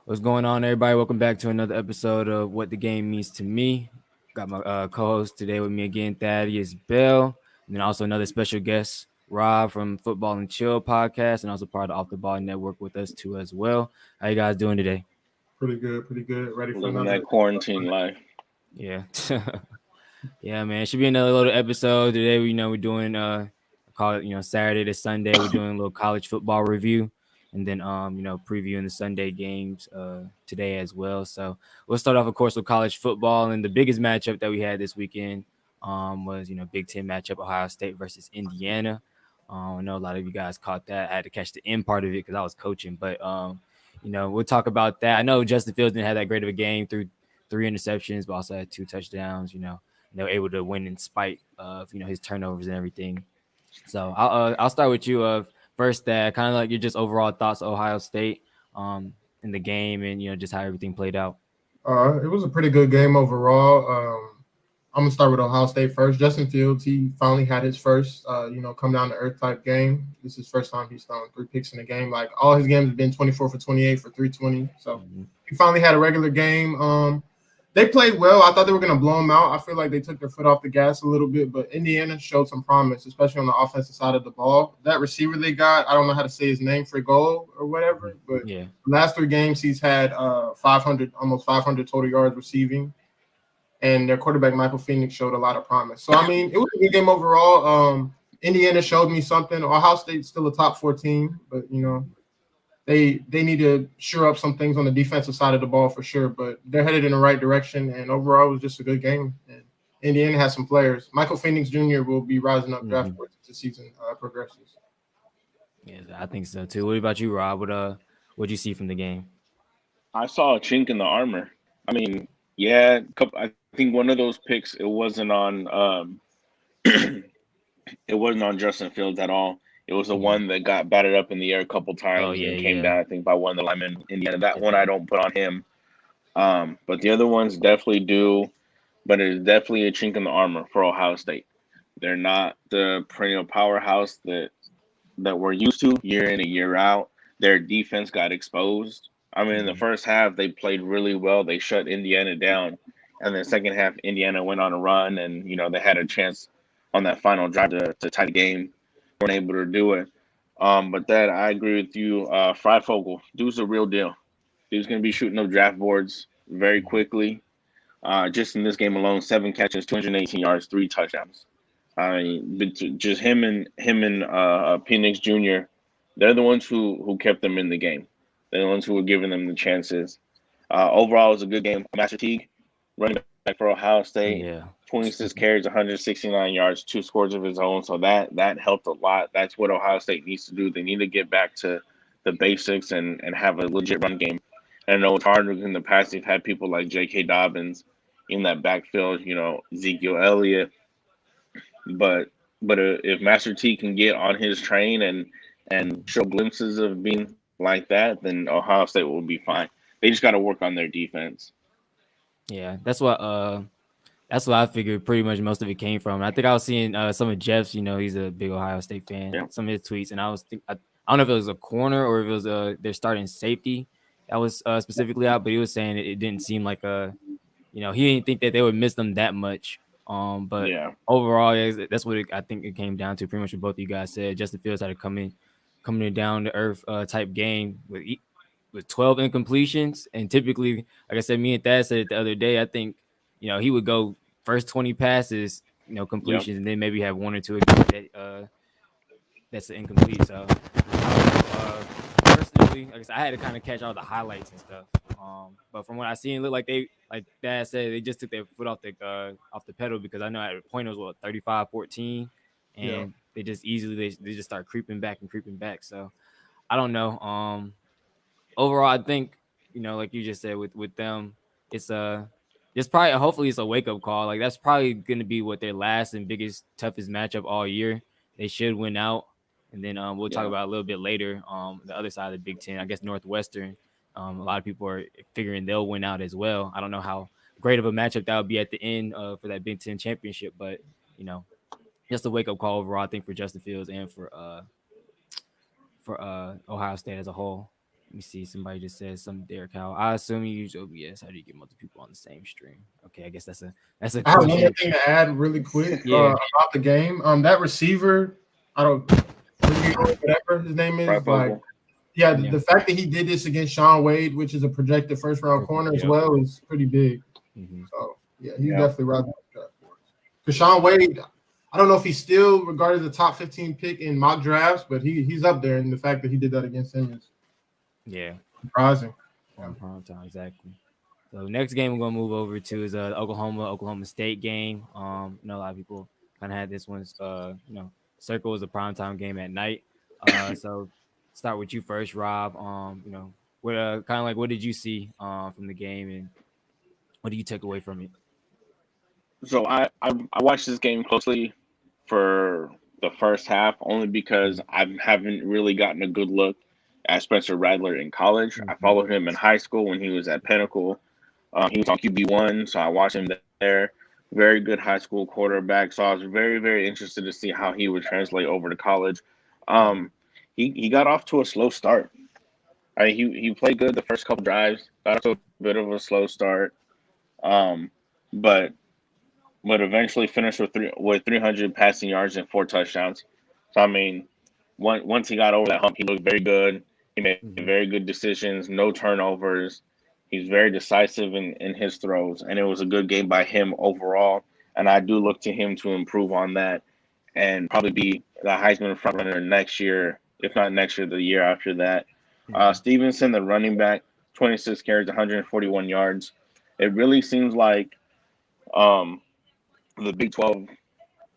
What's going on, everybody? Welcome back to another episode of What the Game Means to Me. Got my co-host today with me again, Thaddeus Bell, and then also another special guest, Rob from Football and Chill podcast, and also part of the Off the Ball Network with us too as well. How you guys doing today? Pretty good, pretty good. Ready for Living another. that quarantine life. Yeah, yeah, man. It should be another little episode today. We're doing call it Saturday to Sunday. We're doing a little college football review, and then previewing the Sunday games today as well. So we'll start off, of course, with college football, and the biggest matchup that we had this weekend was Big Ten matchup, Ohio State versus Indiana. I know a lot of you guys caught that. I had to catch the end part of it because I was coaching, but we'll talk about that. I know Justin Fields didn't have that great of a game through three interceptions, but also had two touchdowns. They were able to win in spite of his turnovers and everything. So I'll start with you. First, that kind of like your just overall thoughts of Ohio State in the game, and just how everything played out. It was a pretty good game overall. I'm gonna start with Ohio State first. Justin Fields, he finally had his first, come down to earth type game. This is his first time he's thrown 3 picks in a game. Like all his games have been 24 for 28 for 320. So he finally had a regular game. They played well. I thought they were going to blow them out. I feel like they took their foot off the gas a little bit, but Indiana showed some promise, especially on the offensive side of the ball. That receiver they got, I don't know how to say his name, Frigo or whatever, but Yeah, the last 3 games he's had 500, almost 500 total yards receiving, and their quarterback Michael Phoenix showed a lot of promise. So I mean, it was a good game overall. Indiana showed me something. Ohio State's still a top 4 team, but they need to shore up some things on the defensive side of the ball for sure, but they're headed in the right direction. And overall, it was just a good game. And Indiana has some players. Michael Phoenix Jr. will be rising up draft boards as the season progresses. yeah, I think so too. What about you, Rob? What'd you see from the game? I saw a chink in the armor. I mean, yeah, I think one of those picks it wasn't on Justin Fields at all. It was the one that got batted up in the air a couple Oh times yeah, and came yeah, down, I think, by one of the linemen in Indiana. That one yeah. I don't put on him. But the other ones definitely do. But it is definitely a chink in the armor for Ohio State. They're not the perennial powerhouse that we're used to year in and year out. Their defense got exposed. I mean, in the first half, they played really well. They shut Indiana down. And then second half, Indiana went on a run, and, they had a chance on that final drive to tie the game. Weren't able to do it. But that, I agree with you. Freifogel, dude's a real deal. Dude's going to be shooting up draft boards very quickly. Just in this game alone, 7 catches, 218 yards, 3 touchdowns. I mean, just him and Penix Jr. They're the ones who kept them in the game. They're the ones who were giving them the chances. Overall, it was a good game. Master Teague, running back for Ohio State, Yeah. 26 carries, 169 yards, 2 scores of his own. So that helped a lot. That's what Ohio State needs to do. They need to get back to the basics and have a legit run game. And I know it's harder in the past. They've had people like J.K. Dobbins in that backfield, Ezekiel Elliott. But if Master T can get on his train and show glimpses of being like that, then Ohio State will be fine. They just got to work on their defense. Yeah, that's what I figured. Pretty much most of it came from. I think I was seeing some of Jeff's. He's a big Ohio State fan. Yeah. Some of his tweets, and I don't know if it was a corner or if it was their starting safety that was specifically out, but he was saying it didn't seem like he didn't think that they would miss them that much. But Yeah. overall, yeah, that's what I think it came down to. Pretty much what both of you guys said. Justin Fields had to coming in down to earth type game with 12 incompletions, and typically, like I said, me and Thad said it the other day. I think he would go first 20 passes, Yep. completions, and then maybe have one or two that's incomplete. So personally, like I said, I had to kind of catch all the highlights and stuff. But from what I seen, it looked like like Dad said, they just took their foot off the pedal, because I know at a point it was 35-14, and they just easily they just start creeping back. So I don't know. Overall, I think like you just said with them, it's probably, hopefully it's a wake up call. Like that's probably going to be what their last and biggest toughest matchup all year. They should win out, and then we'll talk about a little bit later. The other side of the Big Ten, I guess Northwestern. A lot of people are figuring they'll win out as well. I don't know how great of a matchup that would be at the end for that Big Ten championship, but just a wake up call overall, I think, for Justin Fields and for Ohio State as a whole. Let me see. Somebody just said something there, Kyle. I assume you use OBS. How do you get multiple people on the same stream? Okay, I guess that's a I have one more question. thing to add really quick Yeah. about the game. That receiver, I don't whatever his name is, like Trifocal. yeah, Yeah. the fact that he did this against Sean Wade, which is a projected first round corner as Yep. well, is pretty big. Hmm. So yeah, he's Yeah. definitely right on the draft board. Because Sean Wade, I don't know if he's still regarded the top 15 pick in mock drafts, but he's up there, and the fact that he did that against him is Yeah. surprising. On prime time, exactly. So next game we're gonna move over to is the Oklahoma State game. A lot of people kind of had this one's circle is a prime time game at night. So start with you first, Rob. What kind of like what did you see from the game and what do you take away from it? So I watched this game closely for the first half only because I haven't really gotten a good look at Spencer Rattler in college. I Mm-hmm. followed him in high school when he was at Pinnacle. He was on QB1, so I watched him there. Very good high school quarterback. So I was very, very interested to see how he would translate over to college. Yeah. Um, he got off to a slow start. He played good the first couple drives. Got off to a bit of a slow start. Um, but eventually finished with 300 passing yards and 4 touchdowns. So I mean, once he got over that hump, he looked very good. He made Mm-hmm. very good decisions, no turnovers. He's very decisive in his throws, and it was a good game by him overall. And I do look to him to improve on that and probably be the Heisman frontrunner next year, if not next year, the year after that. Mm-hmm. Stevenson, the running back, 26 carries, 141 yards. It really seems like um, the Big 12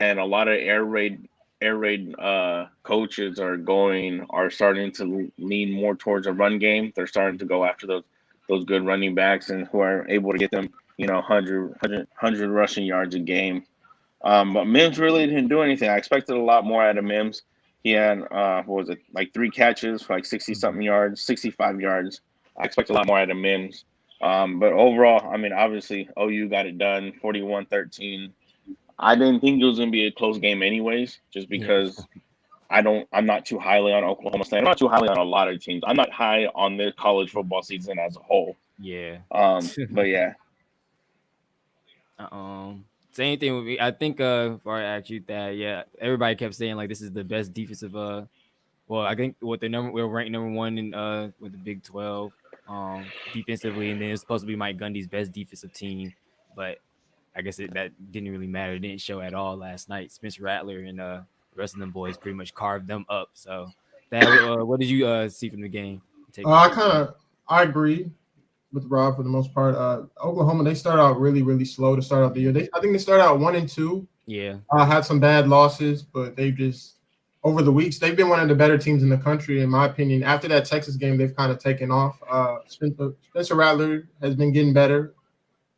and a lot of air raid coaches are starting to lean more towards a run game. They're starting to go after those good running backs and who are able to get them 100 rushing yards a game. But Mims really didn't do anything. I expected a lot more out of Mims. He had what was it, like 3 catches for like 60 Mm-hmm. something yards, 65 yards. I expect a lot more out of Mims. But overall, I mean, obviously OU got it done, 41-13. I didn't think it was going to be a close game anyways, just Yeah. because I'm not too highly on Oklahoma State. I'm not too highly on a lot of teams. I'm not high on the college football season as a whole. Yeah. But yeah, Same thing with me. I think before I asked you that, yeah, everybody kept saying like this is the best defensive well, I think what the number we're ranked number one in with the Big 12 defensively, and then it's supposed to be Mike Gundy's best defensive team, but I guess that didn't really matter. It didn't show at all last night. Spencer Rattler and the rest of them boys pretty much carved them up. So that what did you see from the game? Take I take kind away. of I agree with Rob for the most part. Oklahoma, they started out really, really slow to start out the year. I think they started out 1-2. Yeah. Had some bad losses, but they've just over the weeks they've been one of the better teams in the country, in my opinion. After that Texas game, they've kind of taken off. Spencer Rattler has been getting better,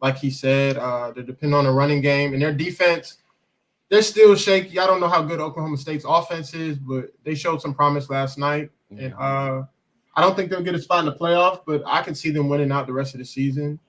like he said. They're depending on the running game and their defense. They're still shaky. I don't know how good Oklahoma State's offense is, but they showed some promise last night. And Yeah. I don't think they'll get a spot in the playoff, but I can see them winning out the rest of the season.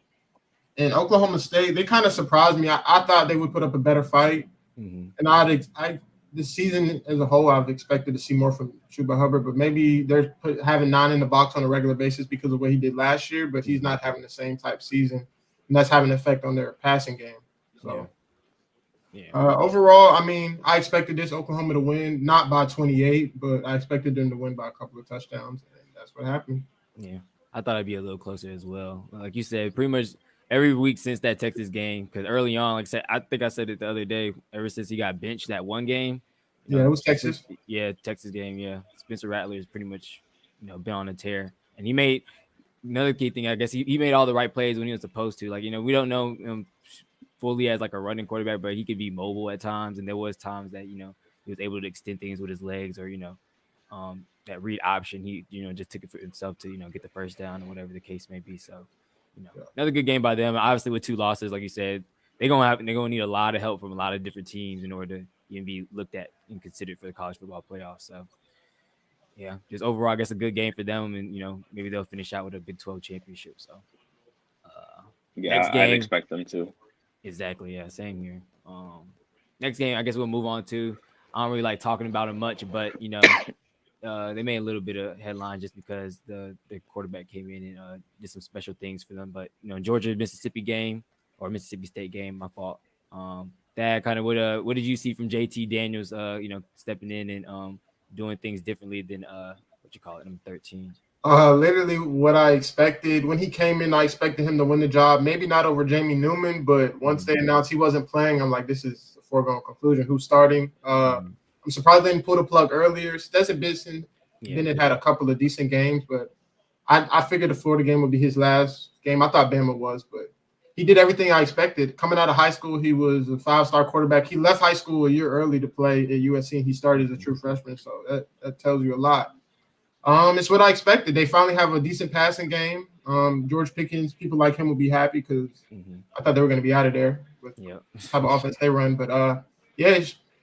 And Oklahoma State, they kind of surprised me. I thought they would put up a better fight. Mm-hmm. And this season as a whole, I've expected to see more from Chuba Hubbard, but maybe they're having 9 in the box on a regular basis because of what he did last year, but he's not having the same type season, and that's having an effect on their passing game. So Yeah. overall, I mean, I expected this Oklahoma to win, not by 28, but I expected them to win by a couple of touchdowns, and that's what happened. Yeah, I thought it'd be a little closer as well. Like you said, pretty much every week since that Texas game, because early on, like I said, I think I said it the other day. Ever since he got benched that one game, Yeah, it was Texas. Texas game, yeah. Spencer Rattler has pretty much, been on a tear, and he made another key thing. I guess he made all the right plays when he was supposed to. Like we don't know him fully as like a running quarterback, but he could be mobile at times, and there was times that he was able to extend things with his legs or that read option, he just took it for himself to get the first down or whatever the case may be. So, another good game by them. Obviously, with 2 losses, like you said, they're gonna need a lot of help from a lot of different teams in order to even be looked at and considered for the college football playoffs. So, yeah, just overall, I guess a good game for them, and maybe they'll finish out with a Big 12 championship. So, uh, next yeah, I'd game, expect them to. exactly, yeah, same here. Next game, I guess we'll move on to. I don't really like talking about it much, but they made a little bit of headline just because the quarterback came in and did some special things for them. But Georgia Mississippi game or Mississippi State game, my fault. That kind of what did you see from JT Daniels? Stepping in and doing things differently than what you call it, number 13. Literally what I expected when he came in. I expected him to win the job. Maybe not over Jamie Newman, but once they announced he wasn't playing, I'm like, this is a foregone conclusion. Who's starting? I'm surprised they didn't pull the plug earlier. Stetson Bennett had a couple of decent games, but I figured the Florida game would be his last game. I thought Bama was, but he did everything I expected. Coming out of high school, he was a 5-star quarterback. He left high school a year early to play at USC, and he started as a true freshman, so that tells you a lot. It's what I expected. They finally have a decent passing game. George Pickens, people like him will be happy because I thought they were going to be out of there with the type of offense they run. But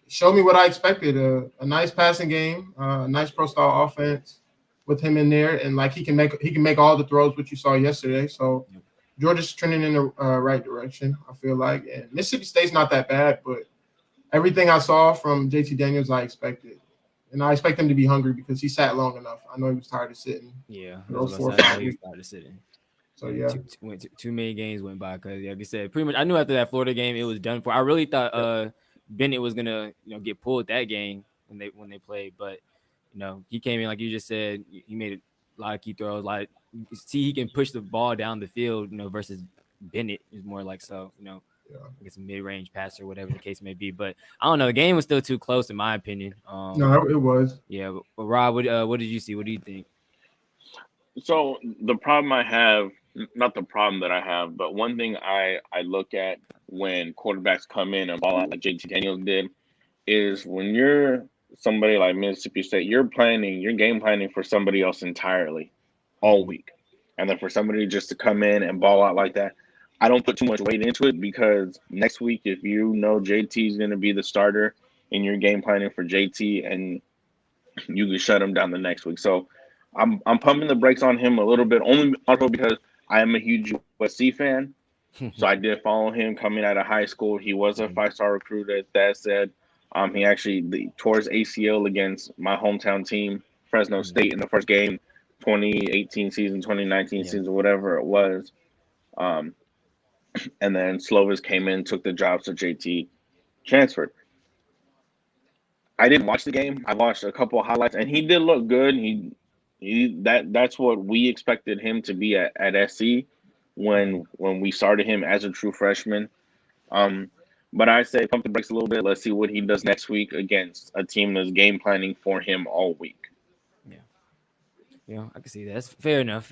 show me what I expected. A nice passing game, a nice pro style offense with him in there, and like he can make all the throws which you saw yesterday. So Georgia's trending in the right direction, I feel like. And Mississippi State's not that bad, but everything I saw from JT Daniels I expected. And I expect him to be hungry because he sat long enough. I know he was tired of sitting. Yeah, those 4 or 5 weeks. Tired of sitting. So yeah, too many games went by because, like I said, pretty much I knew after that Florida game it was done for. I really thought Bennett was gonna get pulled that game when they played, but he came in like you just said. He made a lot of key throws. Like see, he can push the ball down the field. Versus Bennett is more like I guess a mid-range passer, whatever the case may be. But I don't know. The game was still too close, in my opinion. No, it was. Yeah, but Rob, what did you see? What do you think? So the problem I have, not the problem that I have, but one thing I look at when quarterbacks come in and ball out like JT Daniels did is when you're somebody like Mississippi State, you're game planning for somebody else entirely all week. And then for somebody just to come in and ball out like that, I don't put too much weight into it because next week, if you know JT is going to be the starter and you're game planning for JT, and you can shut him down the next week. So I'm pumping the brakes on him a little bit, only also because I am a huge USC fan. So I did follow him coming out of high school. He was a 5-star recruit, as Thad said. He actually tore his ACL against my hometown team, Fresno State, in the first game, 2018 season, 2019 season, whatever it was. And then Slovis came in, took the job, so JT transferred. I didn't watch the game. I watched a couple of highlights, and he did look good. That's what we expected him to be at SC when we started him as a true freshman. But I say pump the brakes a little bit. Let's see what he does next week against a team that's game planning for him all week. Yeah, I can see that. That's fair enough.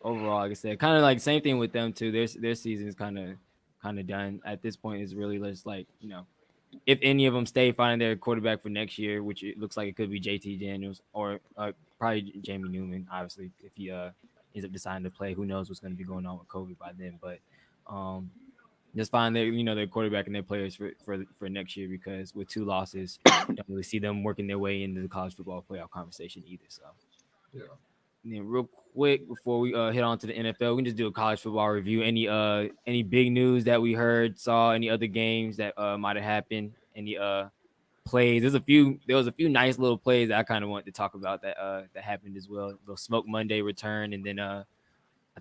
Overall, like I said, kind of like same thing with them too. Their season is kind of done at this point. It's really just like if any of them stay finding their quarterback for next year, which it looks like it could be JT Daniels or probably Jamie Newman, obviously if he ends up deciding to play. Who knows what's going to be going on with COVID by then? But just find their their quarterback and their players for next year, because with 2 losses, don't really see them working their way into the college football playoff conversation either. So yeah. And then real quick before we hit on to the NFL, we can just do a college football review. Any big news that we heard, saw, any other games that might have happened, any plays. There was a few nice little plays that I kind of wanted to talk about that happened as well. The Smoke Monday return, and then I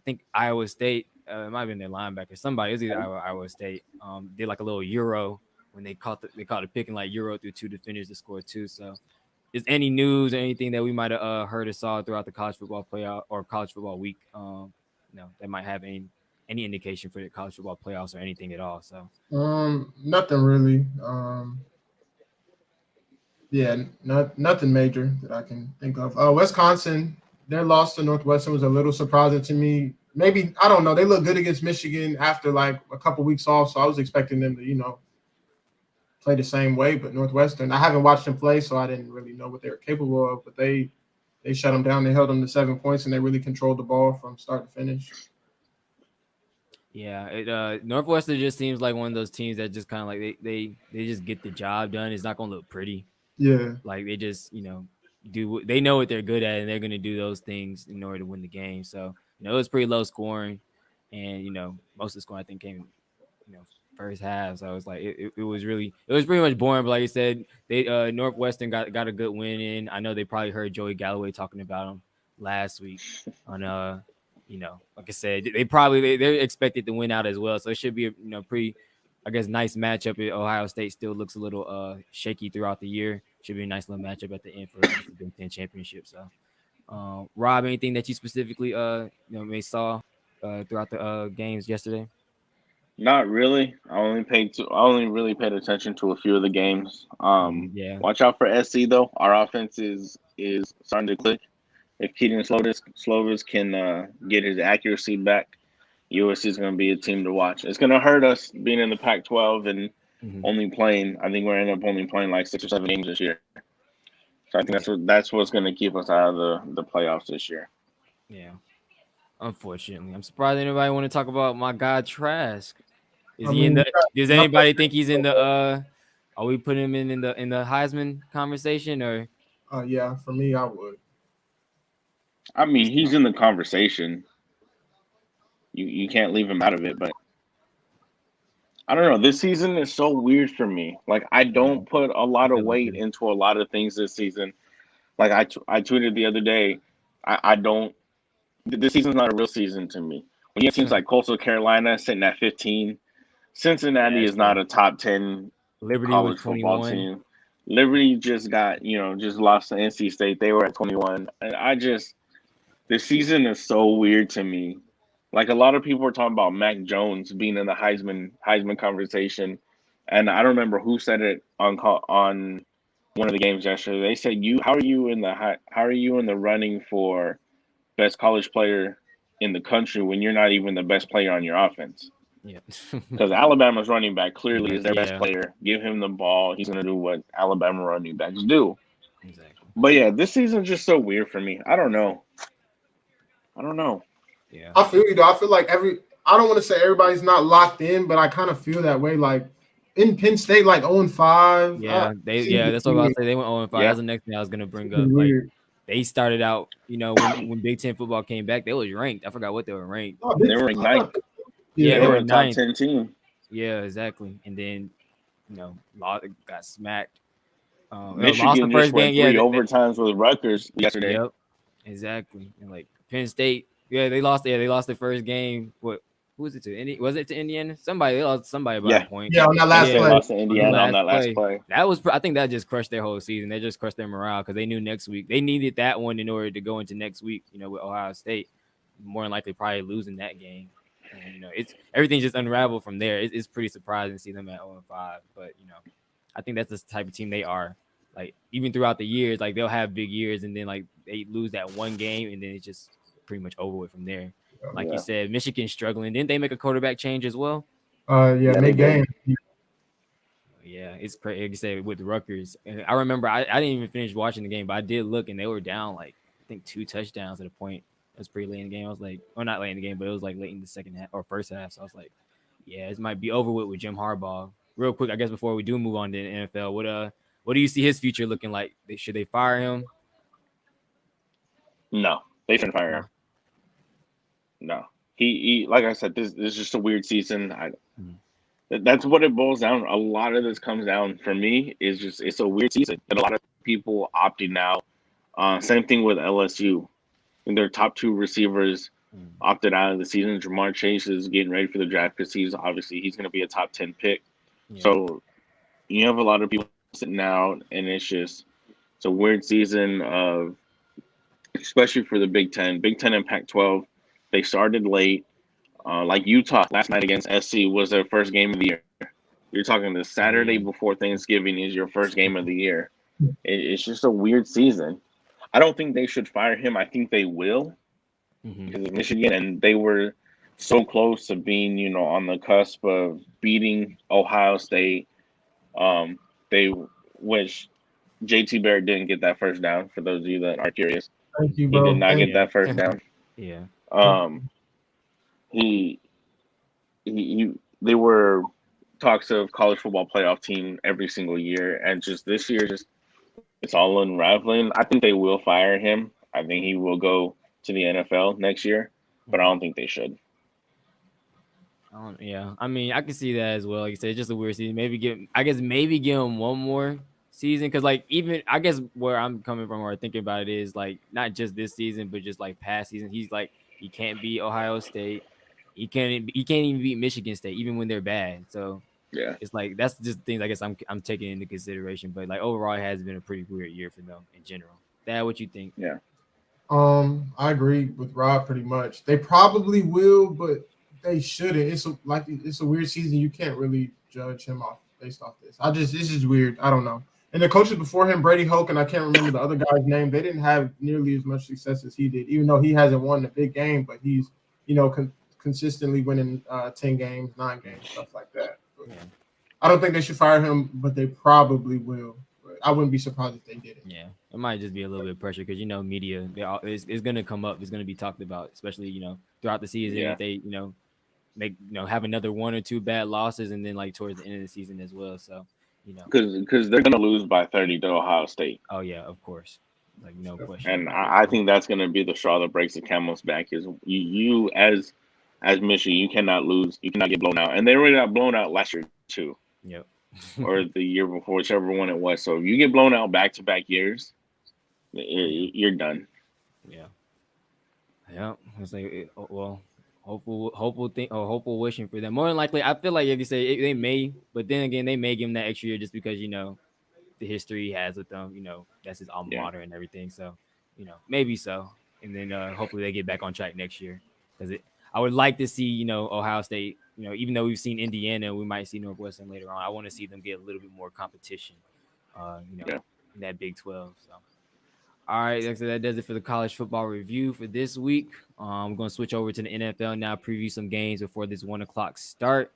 think Iowa State, it might have been their linebacker. Somebody, it was either Iowa State, did like a little euro when they caught it picking like euro through 2 defenders to score 2. So is any news or anything that we might have heard or saw throughout the college football playoff or college football week, that might have any indication for the college football playoffs or anything at all? So nothing really. Nothing major that I can think of. Wisconsin, their loss to Northwestern was a little surprising to me. Maybe, I don't know. They look good against Michigan after like a couple weeks off, so I was expecting them to, play the same way. But Northwestern, I haven't watched them play, so I didn't really know what they were capable of. But they shut them down. They held them to 7 points, and they really controlled the ball from start to finish. Yeah, Northwestern just seems like one of those teams that just kind of like they just get the job done. It's not going to look pretty. Yeah. Like they just, they know what they're good at, and they're going to do those things in order to win the game. So, it was pretty low scoring, and, most of the scoring I think came, first half. So it was like it was pretty much boring. But like you said, they Northwestern got a good win in. I know they probably heard Joey Galloway talking about him last week on like I said, they're expected to win out as well. So it should be a pretty, I guess, nice matchup. Ohio State still looks a little shaky throughout the year. Should be a nice little matchup at the end for, I guess, the Big Ten championship. So Rob, anything that you specifically may saw throughout the games yesterday? Not really. I only really paid attention to a few of the games. Yeah. Watch out for SC though. Our offense is starting to click. If Keaton Slovis can get his accuracy back, USC is going to be a team to watch. It's going to hurt us being in the Pac-12 and only playing. I think we're end up only playing like 6 or 7 games this year. So I think that's what's going to keep us out of the playoffs this year. Yeah. Unfortunately, I'm surprised anybody want to talk about my guy Trask. Is he in the? Does anybody think he's in the? Are we putting him in the Heisman conversation or? Yeah, for me, I would. I mean, he's in the conversation. You can't leave him out of it, but I don't know. This season is so weird for me. Like I don't put a lot of weight into a lot of things this season. Like I tweeted the other day, I don't. This season's not a real season to me. When you have teams like Coastal Carolina sitting at 15, Cincinnati is not a top 10 Liberty college was football 21. team. Liberty just lost to NC State. They were at 21. And this season is so weird to me. Like a lot of people were talking about Mac Jones being in the Heisman conversation, and I don't remember who said it on one of the games yesterday. They said, how are you in the running for best college player in the country when you're not even the best player on your offense?" Yeah. Because Alabama's running back clearly is their best player. Give him the ball. He's going to do what Alabama running backs do. Exactly. But yeah, this season's just so weird for me. I don't know. Yeah. I feel you though. I feel like I don't want to say everybody's not locked in, but I kind of feel that way. Like in Penn State, like 0-5. Yeah, that's what I was about to say. They went 0-5. Yeah. That's the next thing I was gonna bring up. Like they started out, when Big Ten football came back, they was ranked. I forgot what they were ranked. They were ranked 9th. Yeah, they were a top 10 team. Yeah, exactly. And then, got smacked. Michigan just went 3 overtimes with Rutgers yesterday. Yep, exactly. And like Penn State, they lost. Yeah, they lost their first game. What? Who was it to? Was it to Indiana? They lost somebody by a point. Yeah, on that last play. They lost to Indiana on that last play. I think that just crushed their whole season. They just crushed their morale because they knew next week they needed that one in order to go into next week. With Ohio State, more than likely probably losing that game. And, it's everything just unraveled from there. It's pretty surprising to see them at 0-5, but I think that's the type of team they are. Like even throughout the years, like they'll have big years, and then like they lose that one game, and then it's just pretty much over with from there. Like you said, Michigan's struggling. Didn't they make a quarterback change as well? They game. Yeah, it's crazy. Like you said, with Rutgers, and I remember I didn't even finish watching the game, but I did look, and they were down like I think 2 touchdowns at a point. It was pretty late in the game. I was like, well, not late in the game, but it was like late in the second half or first half. So I was like, yeah, this might be over with Jim Harbaugh. Real quick, I guess before we do move on to the NFL, what do you see his future looking like? Should they fire him? No, they shouldn't fire him. No, he like I said, this is just a weird season. That's what it boils down. A lot of this comes down for me is just it's a weird season, and a lot of people opting out. Same thing with LSU. And their top 2 receivers opted out of the season. Jamar Chase is getting ready for the draft because he's going to be a top 10 pick. Yeah. So you have a lot of people sitting out, and it's a weird season of, especially for the Big Ten and Pac-12. They started late. Like Utah last night against SC was their first game of the year. You're talking the Saturday before Thanksgiving is your first game of the year. It's just a weird season. I don't think they should fire him. I think they will because of Michigan, and they were so close to being, on the cusp of beating Ohio State. They wish JT Barrett didn't get that first down. For those of you that are curious, thank you, bro. He did not get that first down. Yeah. They were talks of college football playoff team every single year, and just this year, it's all unraveling. I think they will fire him. I think he will go to the NFL next year, but I don't think they should. Yeah, I mean, I can see that as well. Like you said, it's just a weird season. I guess maybe give him one more season because, like, even I guess where I'm coming from or thinking about it is like not just this season, but just like past season. He's like he can't beat Ohio State. He can't even beat Michigan State even when they're bad. So Yeah, it's like that's just things I guess I'm taking into consideration. But like overall, it has been a pretty weird year for them in general. That what you think? yeah, I agree with Rob pretty much. They probably will, but they shouldn't. It's a weird season. You can't really judge him off based off this. It's just weird. I don't know. And the coaches before him, Brady Hoke, and I can't remember the other guy's name. They didn't have nearly as much success as he did, even though he hasn't won a big game. But he's consistently winning 10 games, 9 games, stuff like that. But Yeah. I don't think they should fire him, but they probably will. But I wouldn't be surprised if they did it. Yeah, it might just be a little bit of pressure because media it's going to come up. It's going to be talked about, especially throughout the season yeah. if they make have another one or two bad losses and then like towards the end of the season as well. So Because they're gonna lose by 30 to Ohio State, oh yeah, of course, like no question and about it. I think that's gonna be the straw that breaks the camel's back. Is you as Michigan, you cannot lose, you cannot get blown out, and they already got blown out last year too, Yep. or the year before, whichever one it was. So if you get blown out back to back years, Yeah. you're done. Yeah. Yeah. It's like well. Hopeful wishing for them. More than likely, I feel like you say they may, but then again, they may give him that extra year just because the history he has with them. That's his alma Yeah, mater and everything. So, maybe so. And then hopefully they get back on track next year because I would like to see Ohio State. Even though we've seen Indiana, we might see Northwestern later on. I want to see them get a little bit more competition. yeah. In that Big 12. So. All right, so that does it for the college football review for this week. I'm going to switch over to the NFL now, preview some games before this 1 o'clock start.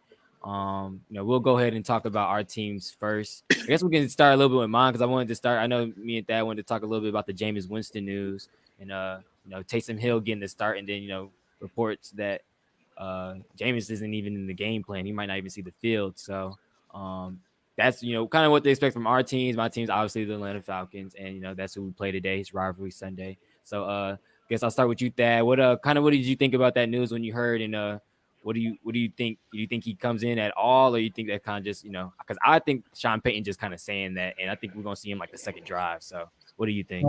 We'll go ahead and talk about our teams first. I guess we can start a little bit with mine because I wanted to start. I know me and Thad wanted to talk a little bit about the Jameis Winston news and Taysom Hill getting the start, and then reports that Jameis isn't even in the game plan. He might not even see the field. So that's kind of what they expect from our teams. My team's obviously the Atlanta Falcons, and that's who we play today. It's rivalry Sunday. So I guess I'll start with you, Thad. What did you think about that news when you heard? And what do you think? Do you think he comes in at all, or you think that kind of just because I think Sean Payton just kind of saying that, and I think we're gonna see him like the second drive. So what do you think?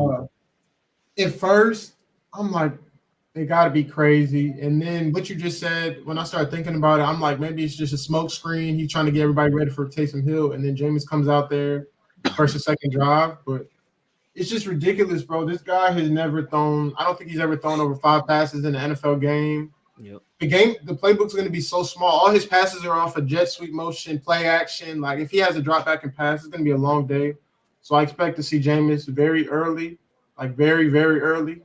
At first, I'm like, they got to be crazy. And then what you just said, when I started thinking about it, I'm like, maybe it's just a smoke screen. He's trying to get everybody ready for Taysom Hill. And then Jameis comes out there first or second drive. But it's just ridiculous, bro. This guy has never thrown, I don't think he's ever thrown over 5 passes in an NFL game. Yep. The playbook's going to be so small. All his passes are off a jet sweep motion, play action. Like if he has a drop back and pass, it's going to be a long day. So I expect to see Jameis very early, like very, very early.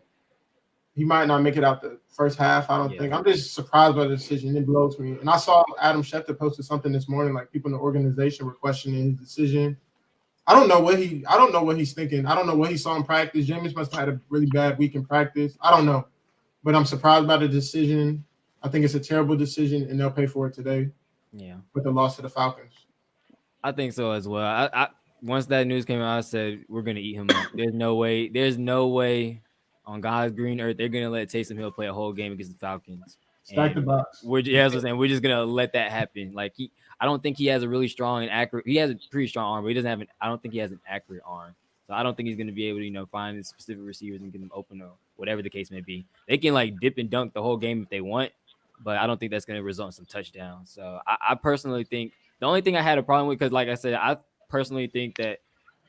He might not make it out the first half. I don't think. I'm just surprised by the decision. It blows me. And I saw Adam Schefter posted something this morning. Like people in the organization were questioning his decision. I don't know what he's thinking. I don't know what he saw in practice. Jameis must have had a really bad week in practice. I don't know, but I'm surprised by the decision. I think it's a terrible decision, and they'll pay for it today. Yeah, with the loss to the Falcons. I think so as well. I once that news came out, I said we're gonna eat him up. There's no way. There's no way on God's green earth they're gonna let Taysom Hill play a whole game against the Falcons. Stack the box. We're just gonna let that happen. Like I don't think he has a really strong and accurate. He has a pretty strong arm, but he doesn't have I don't think he has an accurate arm. So I don't think he's gonna be able to find the specific receivers and get them open or whatever the case may be. They can like dip and dunk the whole game if they want, but I don't think that's gonna result in some touchdowns. So I personally think the only thing I had a problem with, because like I said, I personally think that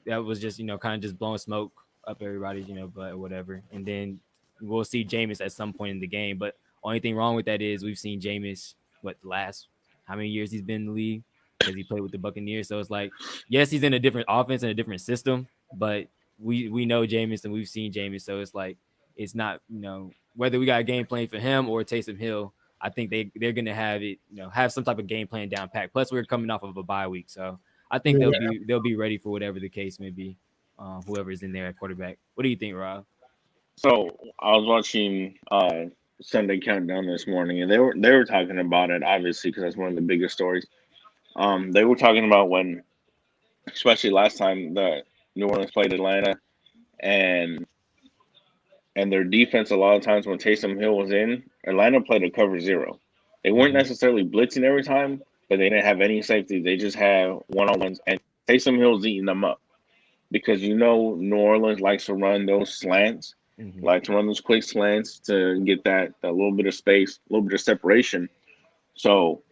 was just kind of just blowing smoke up everybody's but whatever. And then we'll see Jameis at some point in the game. But only thing wrong with that is we've seen Jameis the last how many years he's been in the league because he played with the Buccaneers. So it's like, yes, he's in a different offense and a different system, but we know Jameis and we've seen Jameis. So it's like it's not whether we got a game plan for him or Taysom Hill. I think they're gonna have it have some type of game plan down pat. Plus we're coming off of a bye week, so I think they'll be ready for whatever the case may be. Whoever is in there at quarterback. What do you think, Rob? So I was watching Sunday Countdown this morning, and they were talking about it obviously because that's one of the biggest stories. They were talking about when, especially last time that New Orleans played Atlanta, and their defense a lot of times when Taysom Hill was in, Atlanta played a cover zero. They weren't necessarily blitzing every time, but they didn't have any safety. They just had one-on-ones, and Taysom Hill's eating them up because New Orleans likes to run those slants, Mm-hmm. like to run those quick slants to get that little bit of space, a little bit of separation. So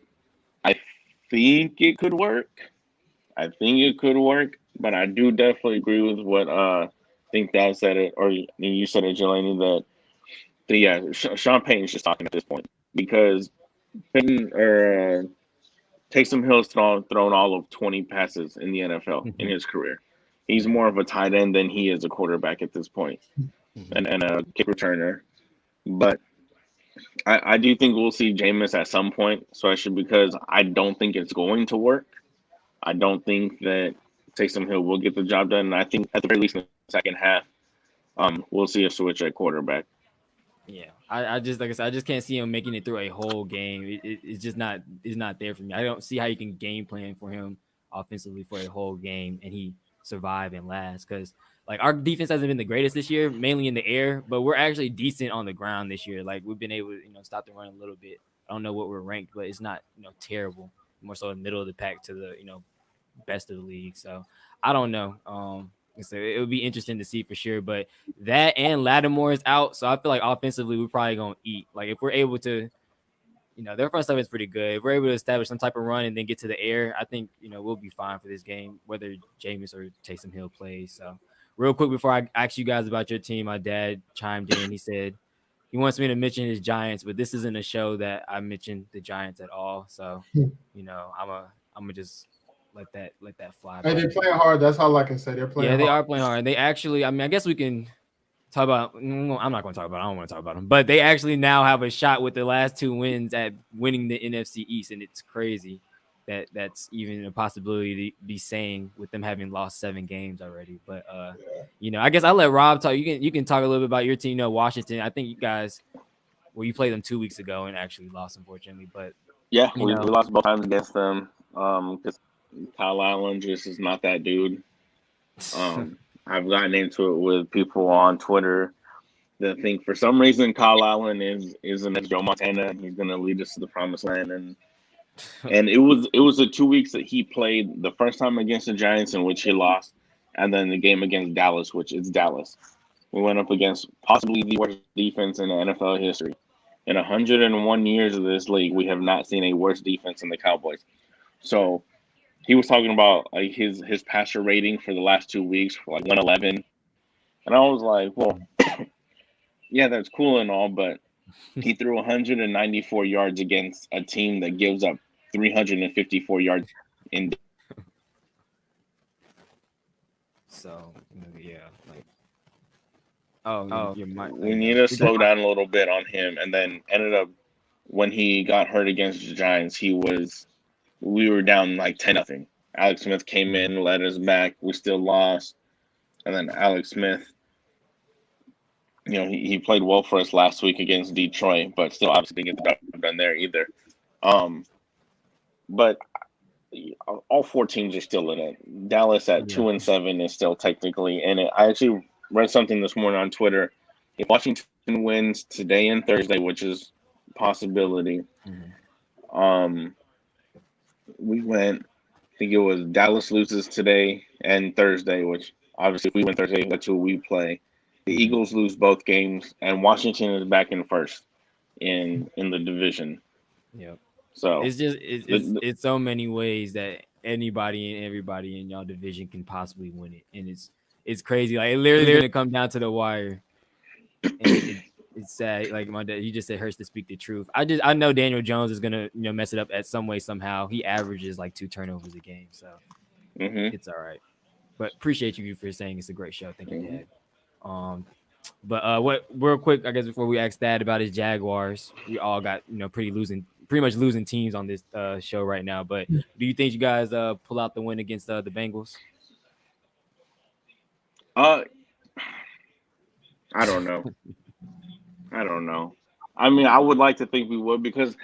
I think it could work. I think it could work, but I do definitely agree with what I think Dad said it, or you said it, Jelani, that Sean Payton's just talking at this point because Payton or Taysom Hill's thrown all of 20 passes in the NFL in his career. He's Yeah. more of a tight end than he is a quarterback at this point, Mm-hmm. and a kick returner. But I do think we'll see Jameis at some point, especially because I don't think it's going to work. I don't think that Taysom Hill will get the job done. And I think at the very least in the second half, we'll see a switch at quarterback. Yeah, I just like I said, I just can't see him making it through a whole game. It's just not there for me. I don't see how you can game plan for him offensively for a whole game and he survive and last because like our defense hasn't been the greatest this year, mainly in the air, but we're actually decent on the ground this year. Like we've been able to stop the run a little bit. I don't know what we're ranked, but it's not terrible. More so in the middle of the pack to the best of the league. So I don't know. So it would be interesting to see for sure. But that and Lattimore is out, so I feel like offensively we're probably gonna eat. Like if we're able to, their front seven is pretty good. If we're able to establish some type of run and then get to the air, I think we'll be fine for this game, whether Jameis or Taysom Hill plays. So real quick before I ask you guys about your team, my dad chimed in. He said he wants me to mention his Giants, but this isn't a show that I mentioned the Giants at all. So I'm a just let that fly. Hey, But they're playing hard. That's all I can say. They're playing yeah, they hard. are playing hard. They actually, I mean, I guess we can talk about. I'm not going to talk about. I don't want to talk about them, but they actually now have a shot with the last two wins at winning the NFC East, and it's crazy that that's even a possibility to be saying with them having lost 7 games already. But I guess I'll let Rob talk. You can talk a little bit about your team. Washington. I think you guys, you played them 2 weeks ago and actually lost, unfortunately. But Yeah, we lost both times against them because Kyle Allen just is not that dude. I've gotten into it with people on Twitter that think for some reason Kyle Allen is the next Joe Montana and he's going to lead us to the promised land. And it was the 2 weeks that he played the first time against the Giants in which he lost, and then the game against Dallas, which is Dallas. We went up against possibly the worst defense in the NFL history. In 101 years of this league, we have not seen a worse defense than the Cowboys. So he was talking about like his passer rating for the last 2 weeks for like 111, and I was like, well, yeah, that's cool and all, but he threw 194 yards against a team that gives up 354 yards in. so yeah, like We need to slow down a little bit on him, and then ended up when he got hurt against the Giants, we were down like 10-0. Alex Smith came in, led us back. We still lost, and then Alex Smith, he played well for us last week against Detroit, but still obviously didn't get the job done there either. But all 4 teams are still in it. Dallas at 2-7 is still technically in it. I actually read something this morning on Twitter. If Washington wins today and Thursday, which is a possibility, we went. I think it was Dallas loses today and Thursday, which obviously if we win Thursday, that's who we play. The Eagles lose both games, and Washington is back in first in the division. Yep. So it's just it's so many ways that anybody and everybody in y'all division can possibly win it, and it's crazy. Like it literally gonna come down to the wire, and it's sad. Like my dad, you just said hurts to speak the truth. I know Daniel Jones is gonna mess it up at some way somehow. He averages like 2 turnovers a game, so it's all right. But appreciate you for saying it's a great show. Thank you, Dad. But what real quick, I guess before we ask Dad about his Jaguars, we all got pretty much losing teams on this show right now. But do you think you guys pull out the win against the Bengals? I don't know. I mean, I would like to think we would because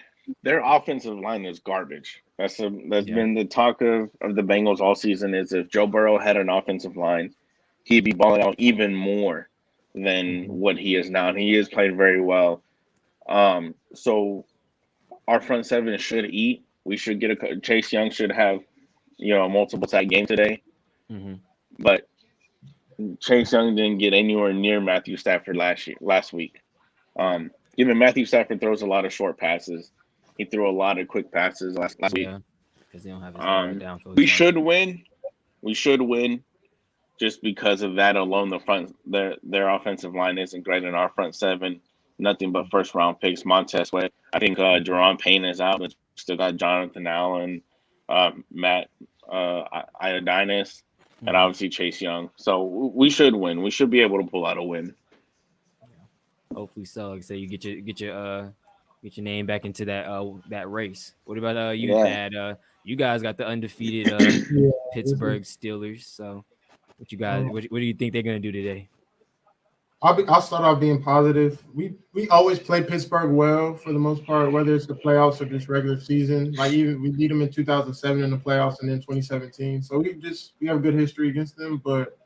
their offensive line is garbage. That's been the talk of the Bengals all season. Is if Joe Burrow had an offensive line, he'd be balling out even more than what he is now. And he is playing very well. So our front seven should eat. We should get a Chase Young should have a multiple sack game today, Mm-hmm. but Chase Young didn't get anywhere near Matthew Stafford last week. Given Matthew Stafford throws a lot of short passes, he threw a lot of quick passes last week. Yeah, because they don't have his Um, downfield we target. should win. We should win just because of that alone. Their offensive line isn't great in our front seven. Nothing but first round picks. Montez Sweat. I think Jerron Payne is out, but still got Jonathan Allen, Matt Iodinis, and Mm-hmm. obviously Chase Young. So we should win. We should be able to pull out a win. Hopefully so. Like I say, you get your name back into that race. What about you, Yeah. Thad? You guys got the undefeated Yeah, this is. Pittsburgh Steelers. So what you guys Um, what do you think they're gonna do today? I'll start off being positive. We always play Pittsburgh well for the most part, whether it's the playoffs or just regular season. Like even we beat them in 2007 in the playoffs and then 2017. So we have a good history against them. But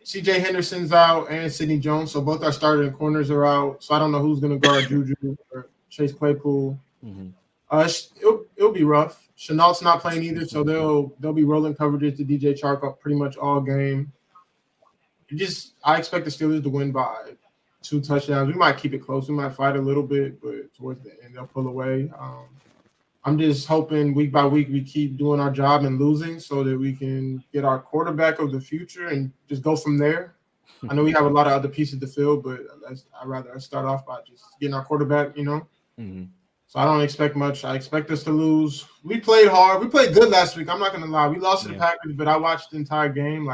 C.J. Henderson's out and Sidney Jones, so both our starting corners are out. So I don't know who's going to guard Juju or Chase Claypool. Mm-hmm. It'll be rough. Chenault's not playing either, so they'll be rolling coverages to DJ Chark up pretty much all game. I expect the Steelers to win by 2 touchdowns. We might keep it close. We might fight a little bit, but towards the end they'll pull away. I'm just hoping week by week we keep doing our job and losing so that we can get our quarterback of the future and just go from there. I know we have a lot of other pieces to fill, but I'd rather start off by just getting our quarterback, Mm-hmm. So I don't expect much. I expect us to lose. We played hard. We played good last week. I'm not gonna lie. We lost to the Packers, but I watched the entire game.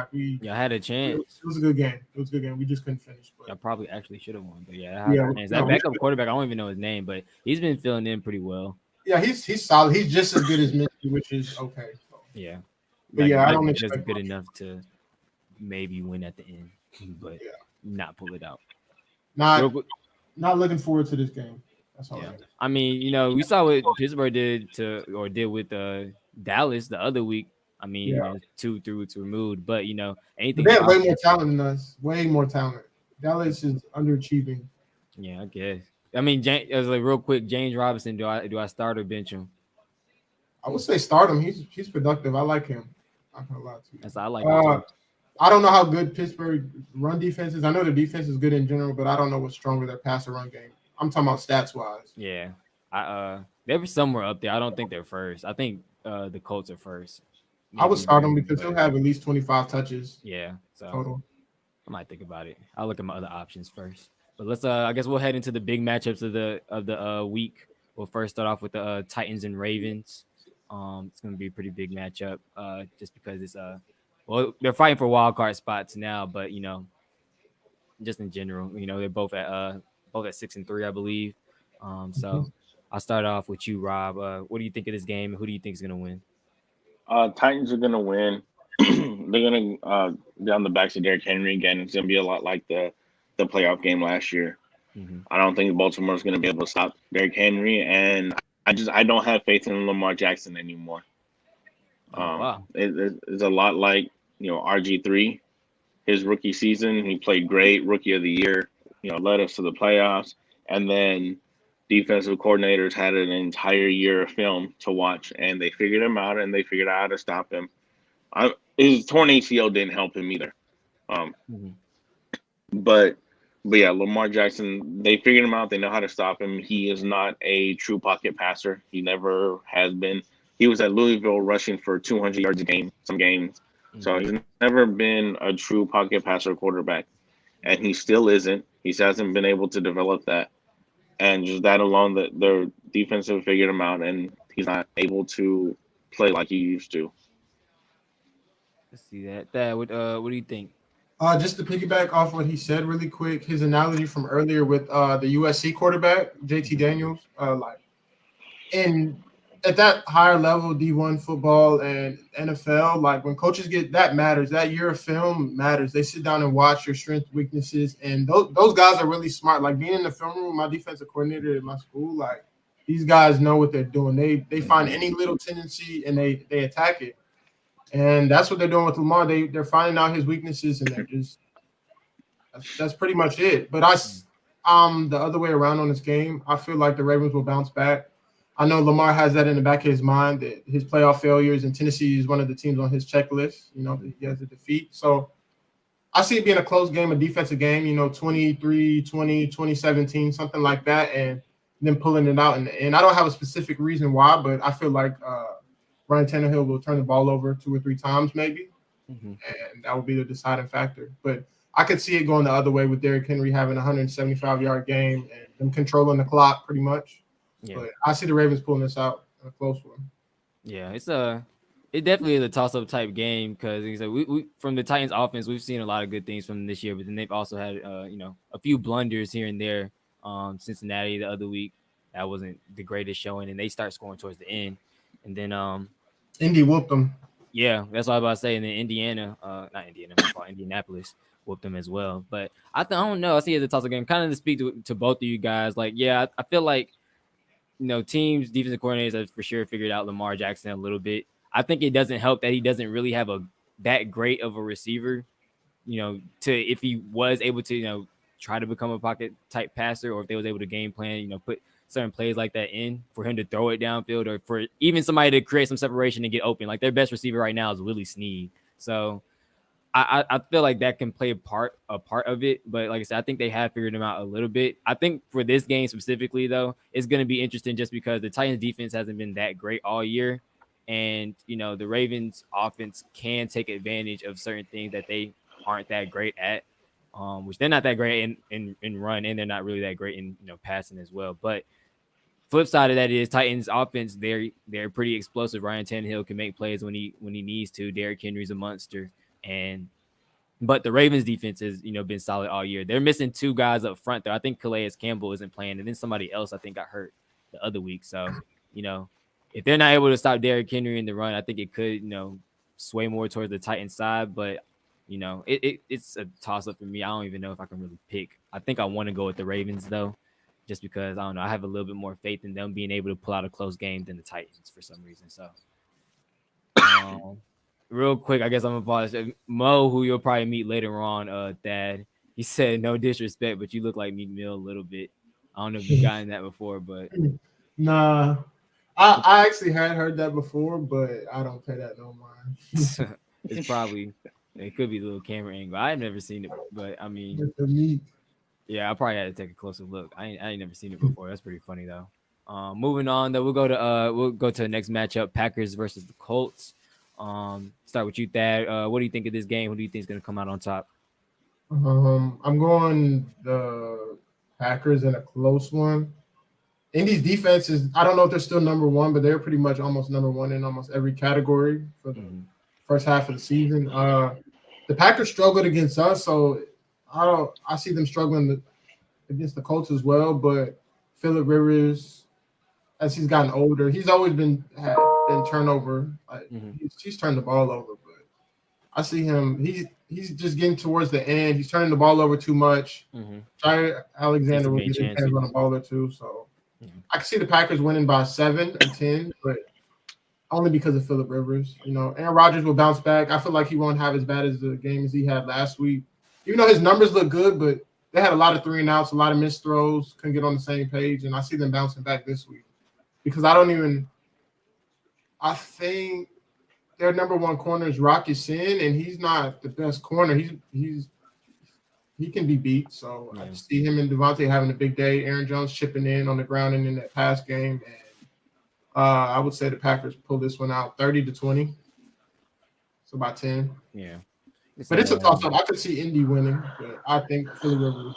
Y'all had a It chance. was a good game. It was a good game. We just couldn't finish. But Y'all probably actually should have won. But yeah, yeah, that backup quarterback, I don't even know his name, but he's been filling in pretty well. yeah, he's solid. He's just as good as Mitchell, which is okay. So. Yeah. But yeah, I might don't be just expect good much. enough to maybe win at the end, but not pull it out. Not looking forward to this game. That's all. Yeah. I mean, we saw what Pittsburgh did with Dallas the other week. I mean, 2 3 weeks removed, but anything. They have way more talent than us. Way more talent. Dallas is underachieving. Yeah, I guess. I mean, as real quick, James Robinson. Do I start or bench him? I would say start him. He's productive. I like him. I'm not gonna lie to you. That's I like him. I don't know how good Pittsburgh run defense is. I know their defense is good in general, but I don't know what's stronger their pass or run game. I'm talking about stats wise. Yeah, they were somewhere up there. I don't think they're first. I think the Colts are first. I would start him because he'll have at least 25 touches. Yeah, so total. I might think about it. I'll look at my other options first. But let's I guess we'll head into the big matchups of the week. We'll first start off with the Titans and Ravens. It's gonna be a pretty big matchup. Just because it's they're fighting for wild card spots now, but just in general, they're both at 6-3, I believe. So I'll start off with you, Rob. What do you think of this game? Who do you think is gonna win? Titans are gonna win. They're gonna be on the backs of Derrick Henry again. It's gonna be a lot like the playoff game last year. Mm-hmm. I don't think Baltimore's gonna be able to stop Derrick Henry, and I don't have faith in Lamar Jackson anymore. Wow. It's a lot like RG3, his rookie season. He played great, rookie of the year. Led us to the playoffs, and then defensive coordinators had an entire year of film to watch, and they figured him out, and they figured out how to stop him. His torn ACL didn't help him either. But yeah, Lamar Jackson, they figured him out. They know how to stop him. He is not a true pocket passer. He never has been. He was at Louisville rushing for 200 yards a game, some games. So he's never been a true pocket passer quarterback. And he still isn't. He hasn't been able to develop that. And just that alone, that their defensive figured him out, and he's not able to play like he used to. Let's see that. What do you think? Just to piggyback off what he said really quick, his analogy from earlier with the USC quarterback, JT Daniels, and at that higher level, D1 football and NFL, like when coaches that matters. That year of film matters. They sit down and watch your strengths, weaknesses, and those guys are really smart. Like being in the film room, my defensive coordinator at my school, like these guys know what they're doing. They find any little tendency and they attack it. And that's what they're doing with Lamar. They're finding out his weaknesses, and they're just that's pretty much it. But the other way around on this game. I feel like the Ravens will bounce back. I know Lamar has that in the back of his mind that his playoff failures and Tennessee is one of the teams on his checklist. That he has a defeat. So I see it being a close game, a defensive game, 23-20, 2017, something like that, and then pulling it out. And I don't have a specific reason why, but I feel like Ryan Tannehill will turn the ball over 2 or 3 times maybe, and that will be the deciding factor. But I could see it going the other way with Derrick Henry having a 175-yard game and them controlling the clock pretty much. Yeah. But I see the Ravens pulling this out in a close one. Yeah, it definitely is a toss-up type game because we from the Titans offense, we've seen a lot of good things from them this year, but then they've also had a few blunders here and there. Cincinnati the other week, that wasn't the greatest showing, and they start scoring towards the end. And then Indy whooped them. yeah, that's what I was about to say. And then Indianapolis whooped them as well. But I don't know. I see it as a toss-up game. Kind of to speak to both of you guys, like, yeah, I feel like teams, defensive coordinators have for sure figured out Lamar Jackson a little bit. I think it doesn't help that he doesn't really have that great of a receiver, to if he was able to, try to become a pocket type passer, or if they was able to game plan, put certain plays like that in for him to throw it downfield, or for even somebody to create some separation and get open. Like their best receiver right now is Willie Snead. So I feel like that can play a part of it, but like I said, I think they have figured him out a little bit. I think for this game specifically, though, it's going to be interesting just because the Titans defense hasn't been that great all year, and the Ravens offense can take advantage of certain things that they aren't that great at, which they're not that great in run, and they're not really that great in passing as well. But flip side of that is Titans offense, they're pretty explosive. Ryan Tannehill can make plays when he needs to. Derrick Henry's a monster. But the Ravens defense has, been solid all year. They're missing 2 guys up front there. I think Calais Campbell isn't playing, and then somebody else I think got hurt the other week. So, if they're not able to stop Derrick Henry in the run, I think it could, sway more towards the Titans side. But, it's a toss up for me. I don't even know if I can really pick. I think I want to go with the Ravens though, just because I don't know. I have a little bit more faith in them being able to pull out a close game than the Titans for some reason. So. Real quick, I guess I'm gonna pause. Mo, who you'll probably meet later on, Thad, he said, no disrespect, but you look like Meek Mill a little bit. I don't know if you've gotten that before, but Nah, I actually had heard that before, but I don't pay that no mind. it's probably, it could be a little camera angle. I've never seen it, but I mean, With the meat. yeah, I probably had to take a closer look. I ain't never seen it before. That's pretty funny though. Moving on, though, we'll go to the next matchup: Packers versus the Colts. Start with you, Thad. What do you think of this game? Who do you think is going to come out on top? I'm going the Packers in a close one. Indy's defense is, I don't know if they're still number one, but they're pretty much almost number one in almost every category for the first half of the season. The Packers struggled against us, so I see them struggling against the Colts as well. But Phillip Rivers, as he's gotten older, he's always been turnover. He's turned the ball over, but I see him. He's just getting towards the end. He's turning the ball over too much. Jair Alexander will get his hands on the ball or two, so I can see the Packers winning by 7 or 10, but only because of Phillip Rivers. Aaron Rodgers will bounce back. I feel like he won't have as bad as the game as he had last week, even though his numbers look good, but they had a lot of 3-and-outs, a lot of missed throws, couldn't get on the same page, and I see them bouncing back this week because I think their number one corner is Rocky Sin, and he's not the best corner. He can be beat. So I just see him and Devontae having a big day. Aaron Jones chipping in on the ground and in that pass game. And I would say the Packers pull this one out 30-20. So about 10. Yeah. But it's a toss-up. I could see Indy winning, but I think Phillip Rivers will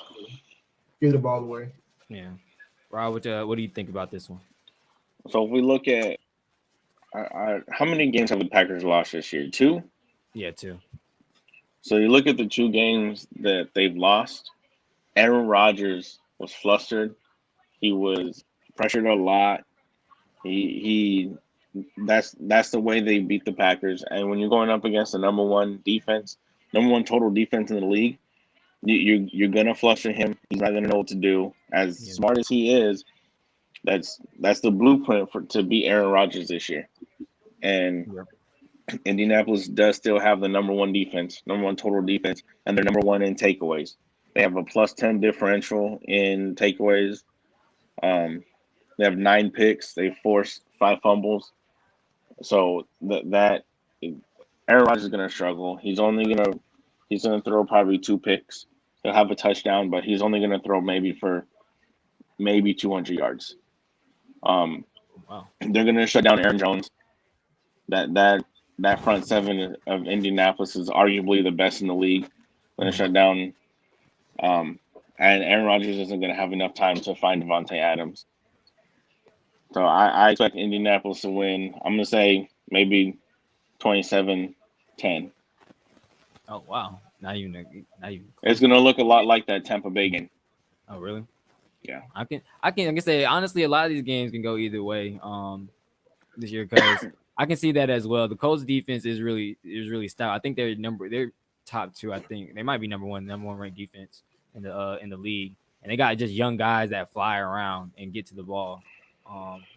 give the ball away. Yeah. Rob, what do you think about this one? So if we look at how many games have the Packers lost this year? 2? Yeah, 2. So you look at the 2 games that they've lost. Aaron Rodgers was flustered. He was pressured a lot. That's the way they beat the Packers. And when you're going up against the number one total defense in the league, you're gonna fluster him. He's not gonna know what to do. As smart as he is, that's the blueprint to beat Aaron Rodgers this year. And Indianapolis does still have the number one total defense, and they're number one in takeaways. They have a +10 differential in takeaways. They have 9 picks. They forced 5 fumbles. So that Aaron Rodgers is gonna struggle. He's gonna throw probably 2 picks. He'll have a touchdown, but he's only gonna throw maybe 200 yards. Um, Wow. they're gonna shut down Aaron Jones. That front seven of Indianapolis is arguably the best in the league. Gonna shut down. Um, and Aaron Rodgers isn't gonna have enough time to find Devontae Adams. So I expect Indianapolis to win. I'm gonna say maybe 27-10. Oh wow. Not even It's close. gonna look a lot like that Tampa Bay game. Oh really? Yeah. I can say honestly, a lot of these games can go either way. This year because I can see that as well. The Colts defense is really stout. I think they're top two. I think they might be number one ranked defense in the league, and they got just young guys that fly around and get to the ball.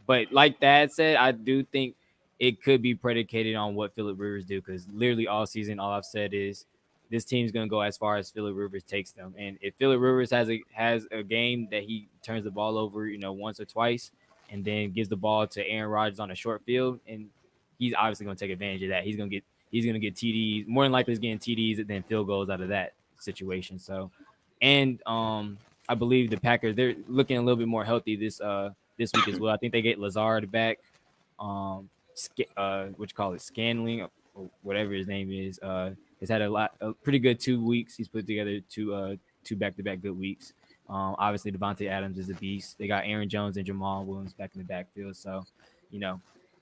But like Dad said, I do think it could be predicated on what Phillip Rivers do because literally all season, all I've said is this team's gonna go as far as Phillip Rivers takes them. And if Phillip Rivers has a game that he turns the ball over, once or twice, and then gives the ball to Aaron Rodgers on a short field, and he's obviously gonna take advantage of that. He's gonna get TDs. More than likely, he's getting TDs and then field goals out of that situation. So, and I believe the Packers they're looking a little bit more healthy this week as well. I think they get Lazard back. What you call it, Scanling or whatever his name is. Has had a pretty good 2 weeks. He's put together two back-to-back good weeks. Obviously, Devontae Adams is a beast. They got Aaron Jones and Jamal Williams back in the backfield. So,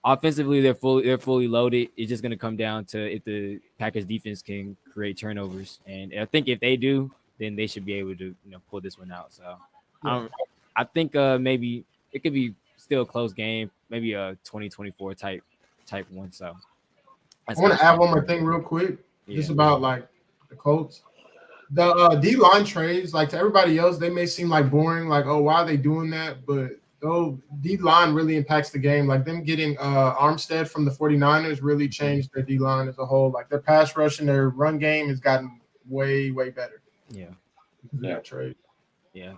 offensively they're fully loaded. It's just gonna come down to if the Packers defense can create turnovers, and I think if they do, then they should be able to pull this one out. So, I think maybe it could be still a close game, maybe a 2024 type one. So, I want to add one more thing real quick, just about like the Colts. The D line trades, like to everybody else, they may seem like boring, like, oh, why are they doing that? But D line really impacts the game. Like them getting Armstead from the 49ers really changed their D line as a whole. Like their pass rush and their run game has gotten way, way better. Yeah. That trade. Yeah.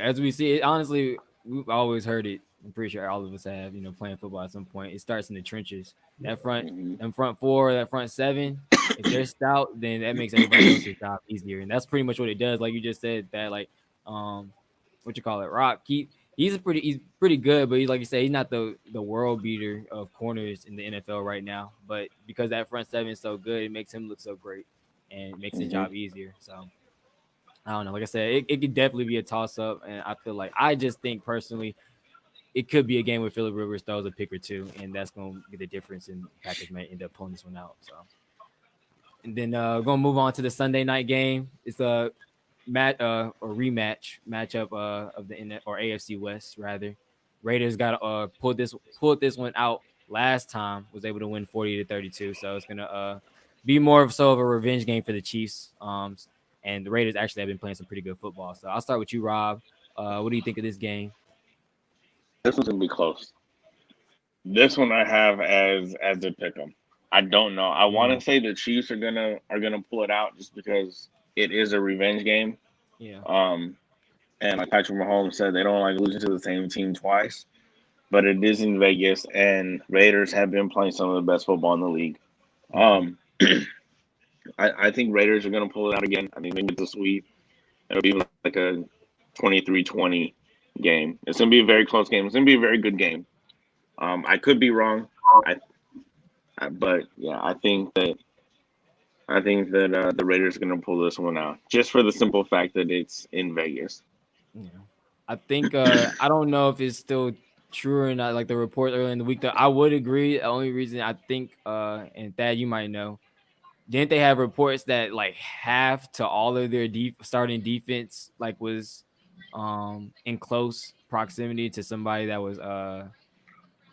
As we see it, honestly, we've always heard it. I'm pretty sure all of us have, playing football at some point. It starts in the trenches. That front four, that front seven, if they're stout, then that makes everybody else's job easier. And that's pretty much what it does. Like you just said, that like what you call it, Rock. He's pretty good, but like you say, he's not the world beater of corners in the NFL right now. But because that front seven is so good, it makes him look so great and it makes his job easier. So I don't know. Like I said, it could definitely be a toss up, and I just think personally it could be a game where Phillip Rivers throws a pick or two, and that's going to be the difference, and Packers may end up pulling this one out. So, and then going to move on to the Sunday night game. It's a rematch matchup of the AFC West rather. Raiders got pulled this one out last time. Was able to win 40-32. So it's gonna be more of a revenge game for the Chiefs. And the Raiders actually have been playing some pretty good football. So I'll start with you, Rob. What do you think of this game? This one's gonna be close. This one I have as a pick'em. I don't know. I want to say the Chiefs are gonna pull it out just because it is a revenge game. Yeah. And like Patrick Mahomes said, they don't like losing to the same team twice. But it is in Vegas, and Raiders have been playing some of the best football in the league. I think Raiders are gonna pull it out again. I think they get the sweep. It'll be like a 23-20 game. It's gonna be a very close game. It's gonna be a very good game. I could be wrong. But yeah, I think that the Raiders are gonna pull this one out just for the simple fact that it's in Vegas. Yeah, I think I don't know if it's still true or not. Like the report earlier in the week, though, I would agree. The only reason I think, and Thad, you might know, didn't they have reports that like half to all of their starting defense like was in close proximity to somebody that was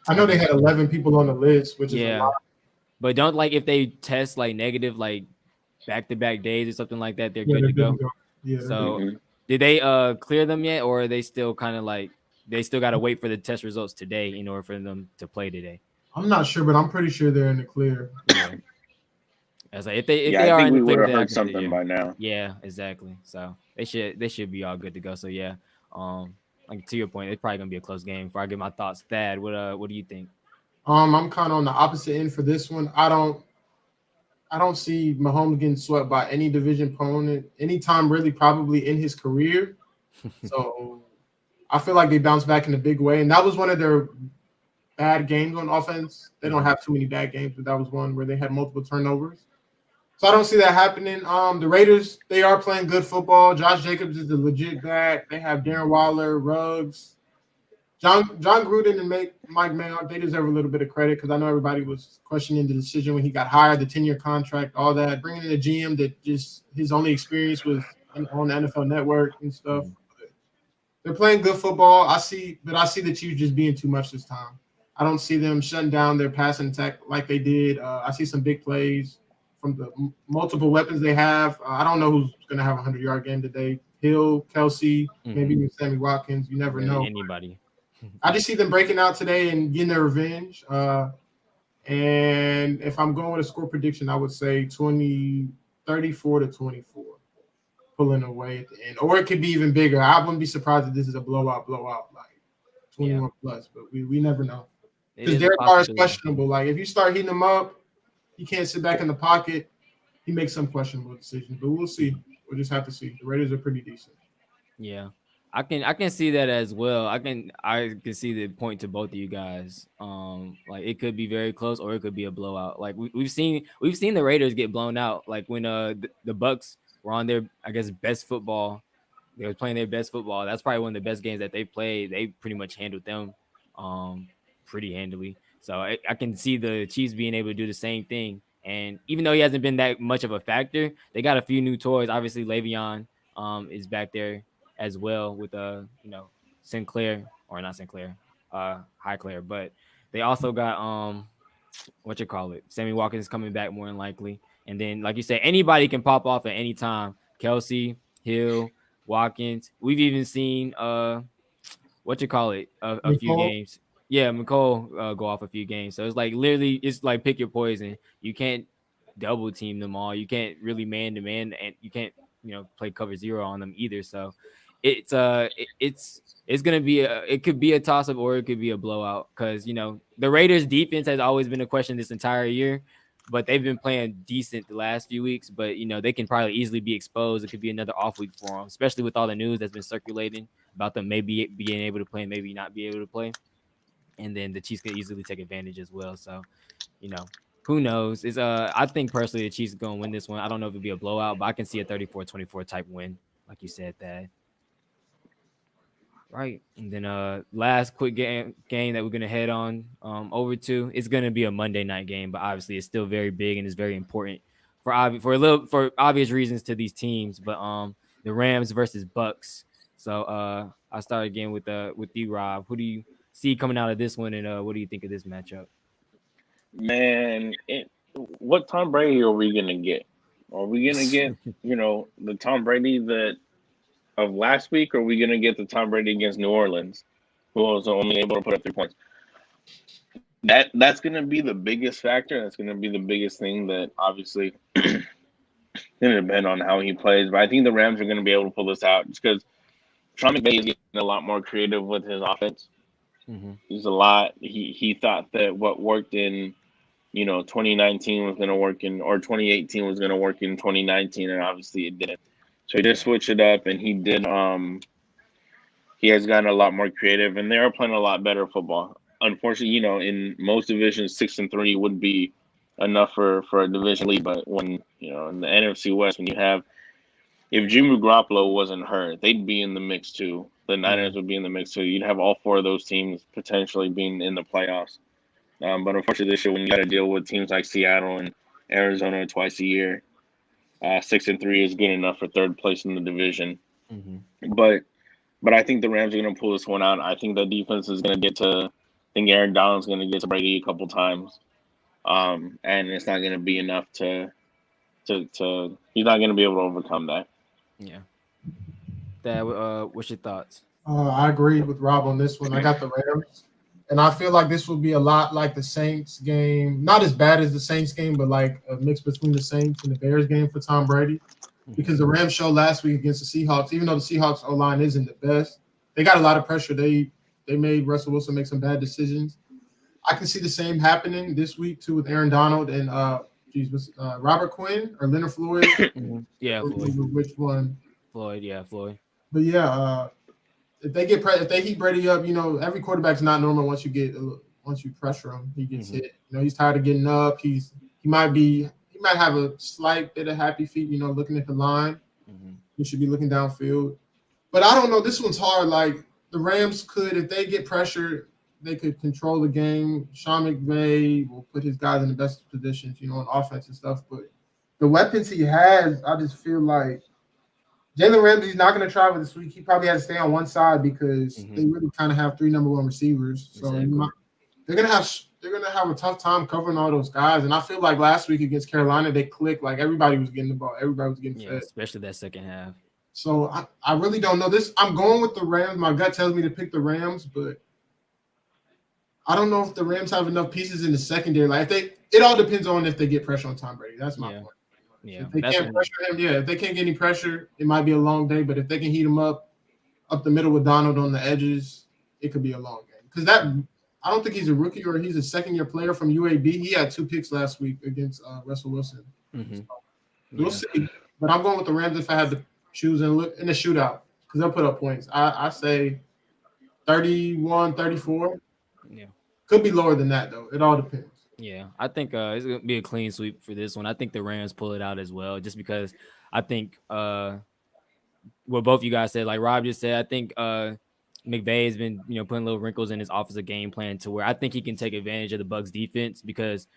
I know they had 11 people on the list, which is a lot. But don't like if they test like negative like back-to-back days or something like that, they're good to go. Yeah. So did they clear them yet, or are they still kind of like they still got to wait for the test results today in order for them to play today? I'm not sure, but I'm pretty sure they're in the clear. Yeah. As like if Yeah, they I are think in the we clear would for have that, I heard consider something yeah. by now. Yeah, exactly. So they should be all good to go. So yeah, um, like to your point, it's probably gonna be a close game. Before I get my thoughts, Thad, what do you think? I'm kind of on the opposite end for this one. I don't see Mahomes getting swept by any division opponent anytime really probably in his career. So I feel like they bounced back in a big way, and that was one of their bad games on offense. They don't Hmm. have too many bad games, but that was one where they had multiple turnovers. So I don't see that happening. The Raiders, they are playing good football. Josh Jacobs is the legit back. They have Darren Waller, Ruggs, John Gruden, and Mike Mayock. They deserve a little bit of credit because I know everybody was questioning the decision when he got hired, the 10-year contract, all that. Bringing in a GM that just his only experience was on the NFL Network and stuff. Hmm. They're playing good football. I see the Chiefs just being too much this time. I don't see them shutting down their passing attack like they did. I see some big plays from the multiple weapons they have. I don't know who's going to have a 100-yard game today. Hill, Kelsey, maybe Hmm. even Sammy Watkins. You never Really know. anybody. I just see them breaking out today and getting their revenge. And if I'm going with a score prediction, I would say 34 to 24, pulling away at the end. Or it could be even bigger. I wouldn't be surprised if this is a blowout, like Yeah, 21 plus, but we never know. it Because is a Derek Carr is possibility. questionable. Like if you start heating him up, he can't sit back in the pocket. He makes some questionable decisions, but we'll see. We'll just have to see. The Raiders are pretty decent. Yeah. I can see that as well. I can see the point to both of you guys. Like it could be very close or it could be a blowout. Like we've seen the Raiders get blown out. Like when the Bucks were on their I guess best football. They were playing their best football. That's probably one of the best games that they played. They pretty much handled them um pretty handily. So I can see the Chiefs being able to do the same thing. And even though he hasn't been that much of a factor, they got a few new toys. Obviously Le'Veon is back there as well with Sinclair or not Sinclair, Highclair, but they also got what you call it, Sammy Watkins is coming back more than likely, and then like you said, anybody can pop off at any time. Kelsey, Hill, Watkins. We've even seen what you call it a few Nicole, games. Yeah, McCole go off a few games. So it's like literally, it's like pick your poison. You can't double team them all. You can't really man to man, and you can't play cover zero on them either. So it's gonna be it could be a toss up or it could be a blowout because the Raiders defense has always been a question this entire year. But they've been playing decent the last few weeks. But they can probably easily be exposed. It could be another off week for them, especially with all the news that's been circulating about them maybe being able to play and maybe not be able to play. And then the Chiefs can easily take advantage as well. So, you know, who knows? It's I think personally the Chiefs are gonna win this one. I don't know if it'll be a blowout, but I can see a 34-24 type win, like you said, that. Right. And then last quick game that we're gonna head on over to. It's gonna be a Monday night game, but obviously it's still very big and it's very important for obvious reasons to these teams. But the Rams versus Bucks. So I start again with you, Rob. Who do you see coming out of this one, and what do you think of this matchup? Man, what Tom Brady are we gonna get? Are we gonna get the Tom Brady that of last week, or are we gonna get the Tom Brady against New Orleans, who was only able to put up 3 points? That's gonna be the biggest factor. That's gonna be the biggest thing that obviously gonna depend on how he plays. But I think the Rams are gonna be able to pull this out just because Sean McVay is getting a lot more creative with his offense. Mm-hmm. He's a lot. He thought that what worked in 2019 was going to work in, or 2018 was going to work in 2019, and obviously it didn't. So he did Yeah. switch it up, and he did. He has gotten a lot more creative, and they are playing a lot better football. Unfortunately, in most divisions, 6-3 would be enough for a division lead. But when in the NFC West, when you have if Jimmy Garoppolo wasn't hurt, they'd be in the mix too. The Yeah. Niners would be in the mix too. You'd have all four of those teams potentially being in the playoffs. But unfortunately, this year when you got to deal with teams like Seattle and Arizona twice a year, 6-3 is good enough for third place in the division. Mm-hmm. But I think the Rams are going to pull this one out. I think the defense is going to get to. I think Aaron Donald's going to get to Brady a couple times, and it's not going to be enough to. He's not going to be able to overcome that. Yeah. That. What's your thoughts? I agree with Rob on this one. I got the Rams. And I feel like this will be a lot like the Saints game, not as bad as the Saints game, but like a mix between the Saints and the Bears game for Tom Brady. Because the Rams showed last week against the Seahawks, even though the Seahawks O line isn't the best, they got a lot of pressure. They made Russell Wilson make some bad decisions. I can see the same happening this week too with Aaron Donald and Robert Quinn or Leonard Floyd, Yeah, Floyd. which one? Floyd, yeah, Floyd. But yeah, if they heat Brady up, every quarterback's not normal. Once you pressure him, he gets hit. He's tired of getting up. He might have a slight bit of happy feet. Looking at the line, he should be looking downfield. But I don't know. This one's hard. Like the Rams could, if they get pressure, they could control the game. Sean McVay will put his guys in the best positions, on offense and stuff. But the weapons he has, I just feel like Jalen Ramsey's not going to try with this week. He probably has to stay on one side because they really kind of have three number one receivers. So they're gonna have a tough time covering all those guys. And I feel like last week against Carolina, they clicked. Like everybody was getting the ball, everybody was getting fed, especially that second half. So I really don't know this. I'm going with the Rams. My gut tells me to pick the Rams, but I don't know if the Rams have enough pieces in the secondary. Like it all depends on if they get pressure on Tom Brady. That's my point. Yeah, if they can't pressure him, if they can't get any pressure, it might be a long day. But if they can heat him up the middle with Donald on the edges, it could be a long game. Because I don't think he's a rookie or he's a second-year player from UAB. He had 2 picks last week against Russell Wilson. So we'll see. But I'm going with the Rams if I had to choose and look in the shootout because they'll put up points. I say 31-34. Yeah. Could be lower than that, though. It all depends. Yeah, I think it's going to be a clean sweep for this one. I think the Rams pull it out as well just because I think what both you guys said, like Rob just said, I think McVay has been, putting little wrinkles in his offensive game plan to where I think he can take advantage of the Bucs defense because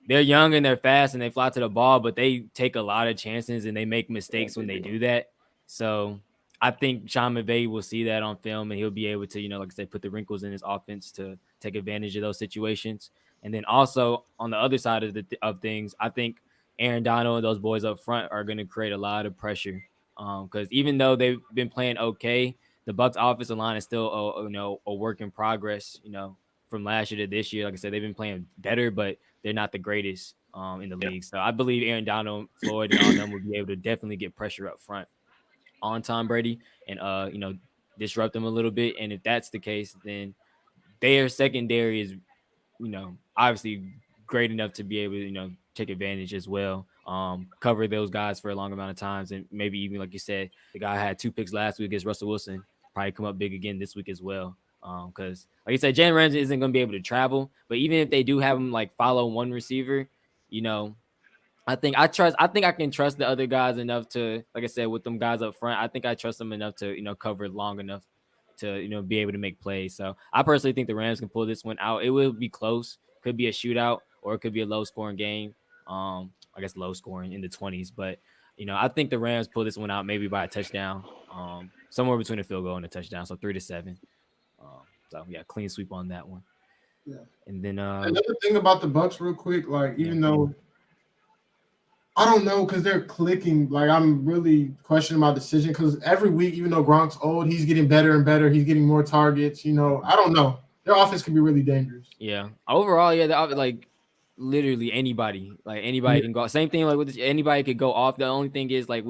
they're young and they're fast and they fly to the ball, but they take a lot of chances and they make mistakes when they do that. So I think Sean McVay will see that on film and he'll be able to, like I said, put the wrinkles in his offense to take advantage of those situations. And then also on the other side of things, I think Aaron Donald and those boys up front are going to create a lot of pressure because even though they've been playing okay, the Bucs offensive line is still a work in progress. From last year to this year, like I said, they've been playing better, but they're not the greatest in the league. So I believe Aaron Donald, Floyd, and all of them will be able to definitely get pressure up front on Tom Brady and disrupt them a little bit. And if that's the case, then their secondary is obviously great enough to be able to take advantage as well. Cover those guys for a long amount of times, and maybe even like you said, the guy had 2 picks last week against Russell Wilson, probably come up big again this week as well. Because like you said, Jalen Ramsey isn't going to be able to travel, but even if they do have him like follow one receiver, I think I can trust the other guys enough to, like I said, with them guys up front. I think I trust them enough to cover long enough to be able to make plays. So I personally think the Rams can pull this one out. It will be close, could be a shootout, or it could be a low scoring game. I guess low scoring in the 20s, but I think the Rams pull this one out maybe by a touchdown, somewhere between a field goal and a touchdown, so 3-7. So yeah, clean sweep on that one. Yeah. And then another thing about the Bucs, real quick, like even though I don't know because they're clicking, like I'm really questioning my decision because every week, even though Gronk's old, he's getting better and better. He's getting more targets. I don't know. Their offense can be really dangerous. Yeah. Overall, yeah, like literally anybody can go. Same thing like with anybody could go off. The only thing is like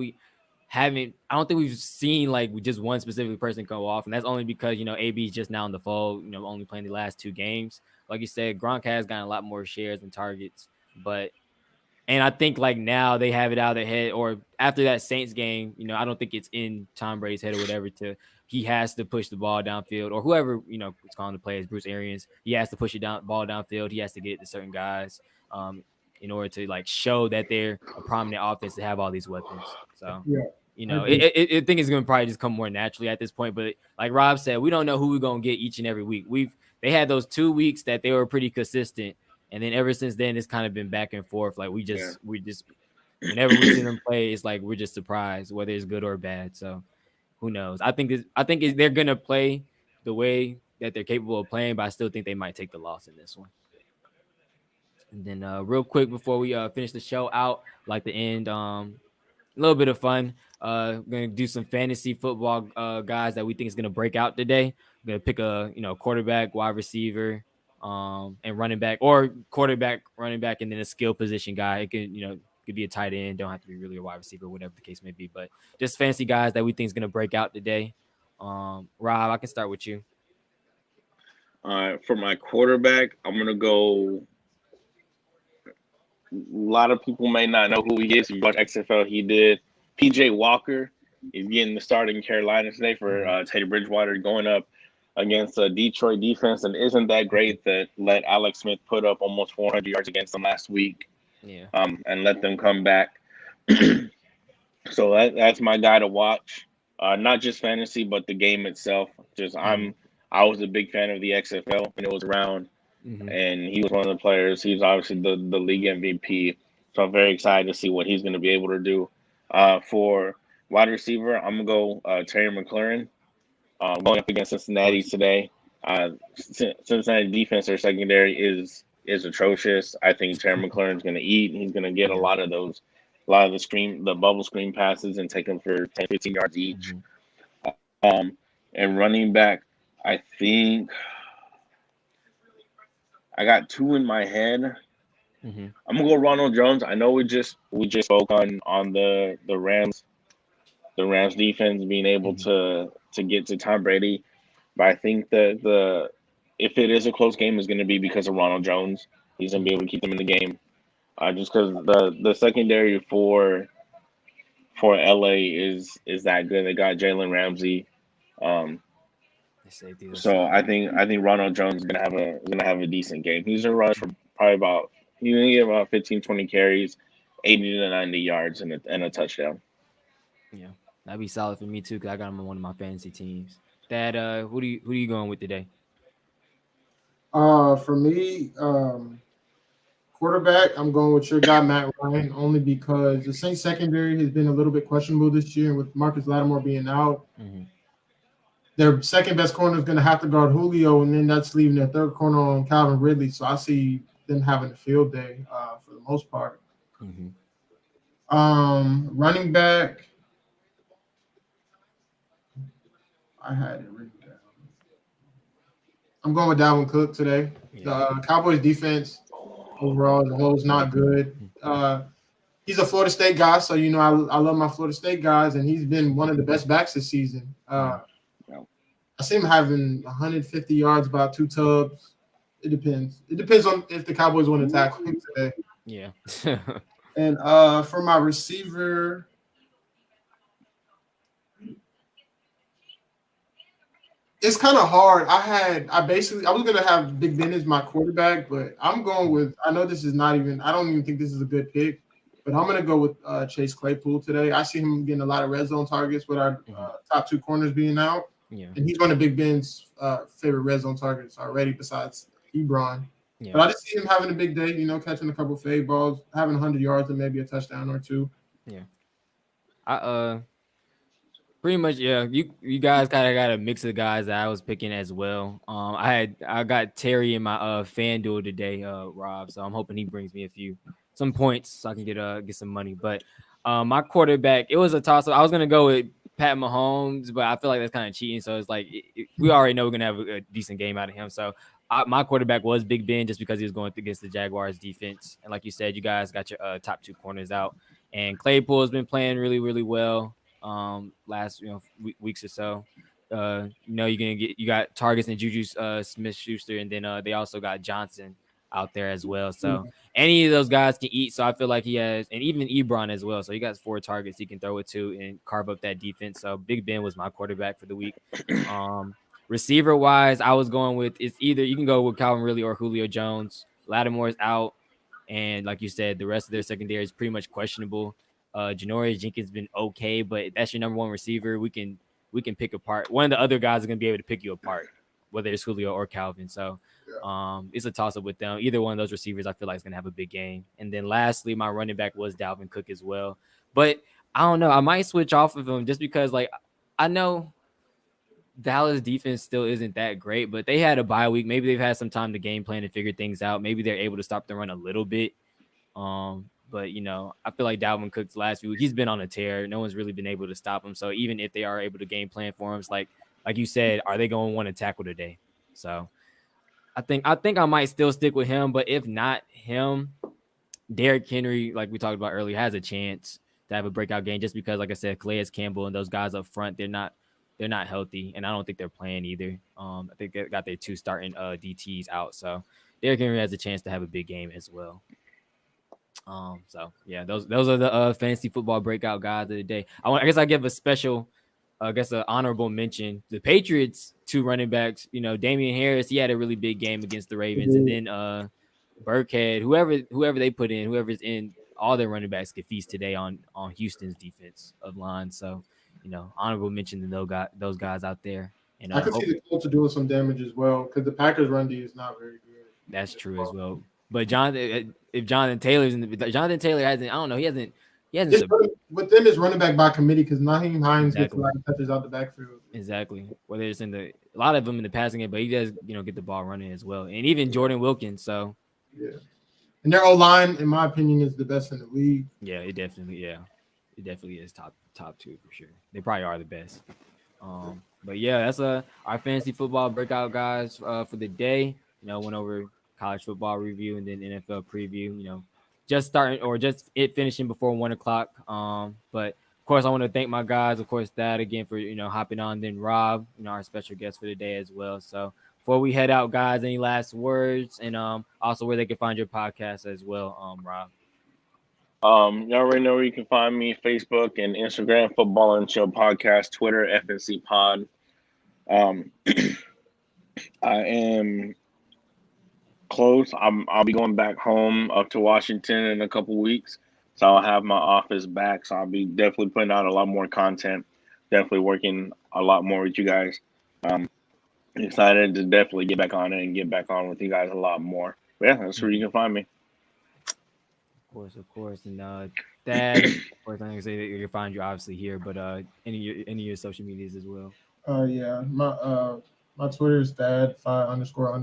I don't think we've seen like just one specific person go off, and that's only because AB is just now in the fold, only playing the last 2 games. Like you said, Gronk has gotten a lot more shares and targets, and I think like now they have it out of their head, or after that Saints game, I don't think it's in Tom Brady's head or whatever he has to push the ball downfield, or whoever is calling the plays, Bruce Arians. He has to push ball downfield. He has to get it to certain guys in order to like show that they're a prominent offense to have all these weapons. So I think it's going to probably just come more naturally at this point. But like Rob said, we don't know who we're going to get each and every week. They had those 2 weeks that they were pretty consistent. And then ever since then, it's kind of been back and forth. Like we just whenever we see them play, it's like we're just surprised whether it's good or bad. So who knows? I think they're gonna play the way that they're capable of playing, but I still think they might take the loss in this one. And then real quick before we finish the show out, like to end a little bit of fun. Gonna do some fantasy football guys that we think is gonna break out today. We're gonna pick a quarterback, wide receiver, and running back, or quarterback, running back, and then a skill position guy. It can could be a tight end, don't have to be really a wide receiver, whatever the case may be. But just fancy guys that we think is gonna break out today. Rob, I can start with you. For my quarterback, I'm gonna go. A lot of people may not know who he is. If you watch XFL, he did. PJ Walker is getting the start in Carolina today for Teddy Bridgewater, going up against a Detroit defense, and isn't that great that let Alex Smith put up almost 400 yards against them last week, Yeah. and let them come back. So that's my guy to watch. Not just fantasy, but the game itself. Just I was a big fan of the XFL when it was around, and he was one of the players. He's obviously the league MVP. So I'm very excited to see what he's going to be able to do. For wide receiver, I'm gonna go Terry McLaurin, going up against Cincinnati today. Cincinnati defense or secondary is atrocious. I think Terry McLaurin's going to eat. He's going to get a lot of the bubble screen passes and take them for 10, 15 yards each. And running back, I think I got two in my head. I'm gonna go Ronald Jones. I know we just spoke on the Rams defense being able to get to Tom Brady, but I think that if it is a close game, is going to be because of Ronald Jones. He's going to be able to keep them in the game. Just because the secondary for LA is that good. They got Jalen Ramsey. So I think Ronald Jones is gonna have a decent game. He's gonna run for probably he's gonna get about 15, 20 carries, 80 to 90 yards and a touchdown. Yeah, that'd be solid for me too, because I got him on one of my fantasy teams. Dad, who are you going with today? For me, quarterback, I'm going with your guy Matt Ryan, only because the Saints secondary has been a little bit questionable this year, and with Marcus Lattimore being out, their second best corner is going to have to guard Julio, and then that's leaving their third corner on Calvin Ridley. So I see them having a field day for the most part. Running back, I had it written down. I'm going with Dalvin Cook today. The Cowboys defense overall as a whole is not good. He's a Florida State guy, so I love my Florida State guys, and he's been one of the best backs this season. I see him having 150 yards, about 2 tubs. It depends. It depends on if the Cowboys want to tackle him today. Yeah. And for my receiver, it's kind of hard. I was gonna have Big Ben as my quarterback, but I'm going with. I know this is not even. I don't even think this is a good pick, but I'm gonna go with Chase Claypool today. I see him getting a lot of red zone targets with our top 2 corners being out. Yeah. And he's one of Big Ben's favorite red zone targets already, besides Ebron. Yeah. But I just see him having a big day, catching a couple fade balls, having 100 yards and maybe a touchdown or 2. Yeah. Pretty much, yeah. You guys kind of got a mix of guys that I was picking as well. I got Terry in my FanDuel today, Rob. So I'm hoping he brings me some points so I can get some money. But my quarterback, it was a toss up. I was gonna go with Pat Mahomes, but I feel like that's kind of cheating. So it's like we already know we're gonna have a decent game out of him. So my quarterback was Big Ben just because he was going against the Jaguars defense. And like you said, you guys got your top 2 corners out. And Claypool has been playing really, really well last weeks or so. You got targets and Juju Smith-Schuster, and then they also got Johnson out there as well. So any of those guys can eat. So I feel like he has, and even Ebron as well. So he got 4 targets he can throw it to and carve up that defense. So Big Ben was my quarterback for the week. Receiver wise, I was going with, it's either you can go with Calvin Ridley or Julio Jones. Lattimore's out, and like you said, the rest of their secondary is pretty much questionable. Janoris Jenkins been okay, but that's your number 1 receiver. We can pick apart. One of the other guys are gonna be able to pick you apart, whether it's Julio or Calvin. So it's a toss up with them. Either one of those receivers, I feel like is gonna have a big game. And then lastly, my running back was Dalvin Cook as well. But I don't know. I might switch off of him just because, like, I know Dallas defense still isn't that great, but they had a bye week. Maybe they've had some time to game plan and figure things out. Maybe they're able to stop the run a little bit. But But I feel like Dalvin Cook's last few, he's been on a tear. No one's really been able to stop him. So even if they are able to game plan for him, it's like you said, are they going to want to tackle today? So I think I might still stick with him. But if not him, Derrick Henry, like we talked about earlier, has a chance to have a breakout game just because, like I said, Calais Campbell and those guys up front, they're not healthy, and I don't think they're playing either. I think they got their two starting DTs out, so Derrick Henry has a chance to have a big game as well. So yeah, those are the fantasy football breakout guys of the day. I guess I give a special, an honorable mention. The Patriots two running backs, Damian Harris, he had a really big game against the Ravens, and then Burkhead, whoever they put in, whoever's in, all their running backs could feast today on Houston's defense of line. So, honorable mention to those guys out there. And I could see the Colts doing some damage as well because the Packers' run D is not very good. That's true as well. But if Jonathan Taylor's Jonathan Taylor hasn't, I don't know, he hasn't. With them is running back by committee because Naheem Hines gets a lot of touches out the backfield. Exactly. Whether it's a lot of them in the passing game, but he does, get the ball running as well. And even Jordan Wilkins. So yeah. And their O line, in my opinion, is the best in the league. Yeah, it definitely is top two for sure. They probably are the best. But yeah, that's our fantasy football breakout guys for the day. Went over college football review and then NFL preview. Just starting or just finishing before 1:00. But of course, I want to thank my guys. Of course, Thad again for hopping on. Then Rob, our special guest for the day as well. So before we head out, guys, any last words and also where they can find your podcast as well, Rob. You already know where you can find me: Facebook and Instagram, Football and Chill Podcast, Twitter, FNC Pod. I am close. I'll be going back home up to Washington in a couple weeks, so I'll have my office back. So I'll be definitely putting out a lot more content. Definitely working a lot more with you guys. Excited to definitely get back on it and get back on with you guys a lot more. But yeah, that's where you can find me. Of course, and Dad, of course, I'm gonna say that you can find you obviously here, but any of your social medias as well. Yeah, my Twitter is Thad__04,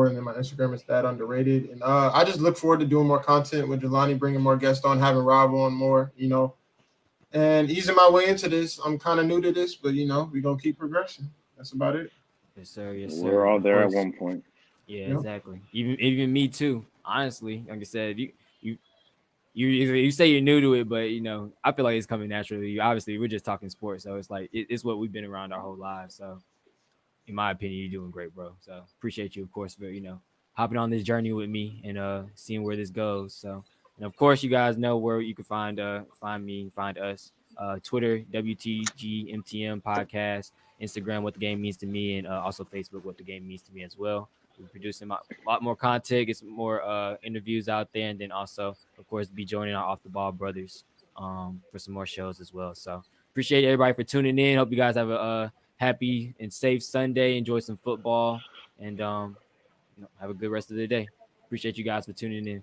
and then my Instagram is Thad underrated. And I just look forward to doing more content with Jelani, bringing more guests on, having Rob on more, and easing my way into this. I'm kind of new to this, but we're gonna keep progressing. That's about it. Yes, sir. Yes, sir. We're all there at one point. Yeah, exactly. Even me too. Honestly, like I said, you say you're new to it, but I feel like it's coming naturally. Obviously, we're just talking sports, so it's like it's what we've been around our whole lives. So, in my opinion, you're doing great, bro. So appreciate you, of course, for hopping on this journey with me and seeing where this goes. So, and of course, you guys know where you can find me, find us. Twitter, WTGMTM podcast, Instagram, What the Game Means to Me, and also Facebook, What the Game Means to Me as well. We're producing a lot more content, get some more interviews out there, and then also, of course, be joining our Off the Ball brothers for some more shows as well. So appreciate everybody for tuning in. Hope you guys have a happy and safe Sunday. Enjoy some football, and have a good rest of the day. Appreciate you guys for tuning in.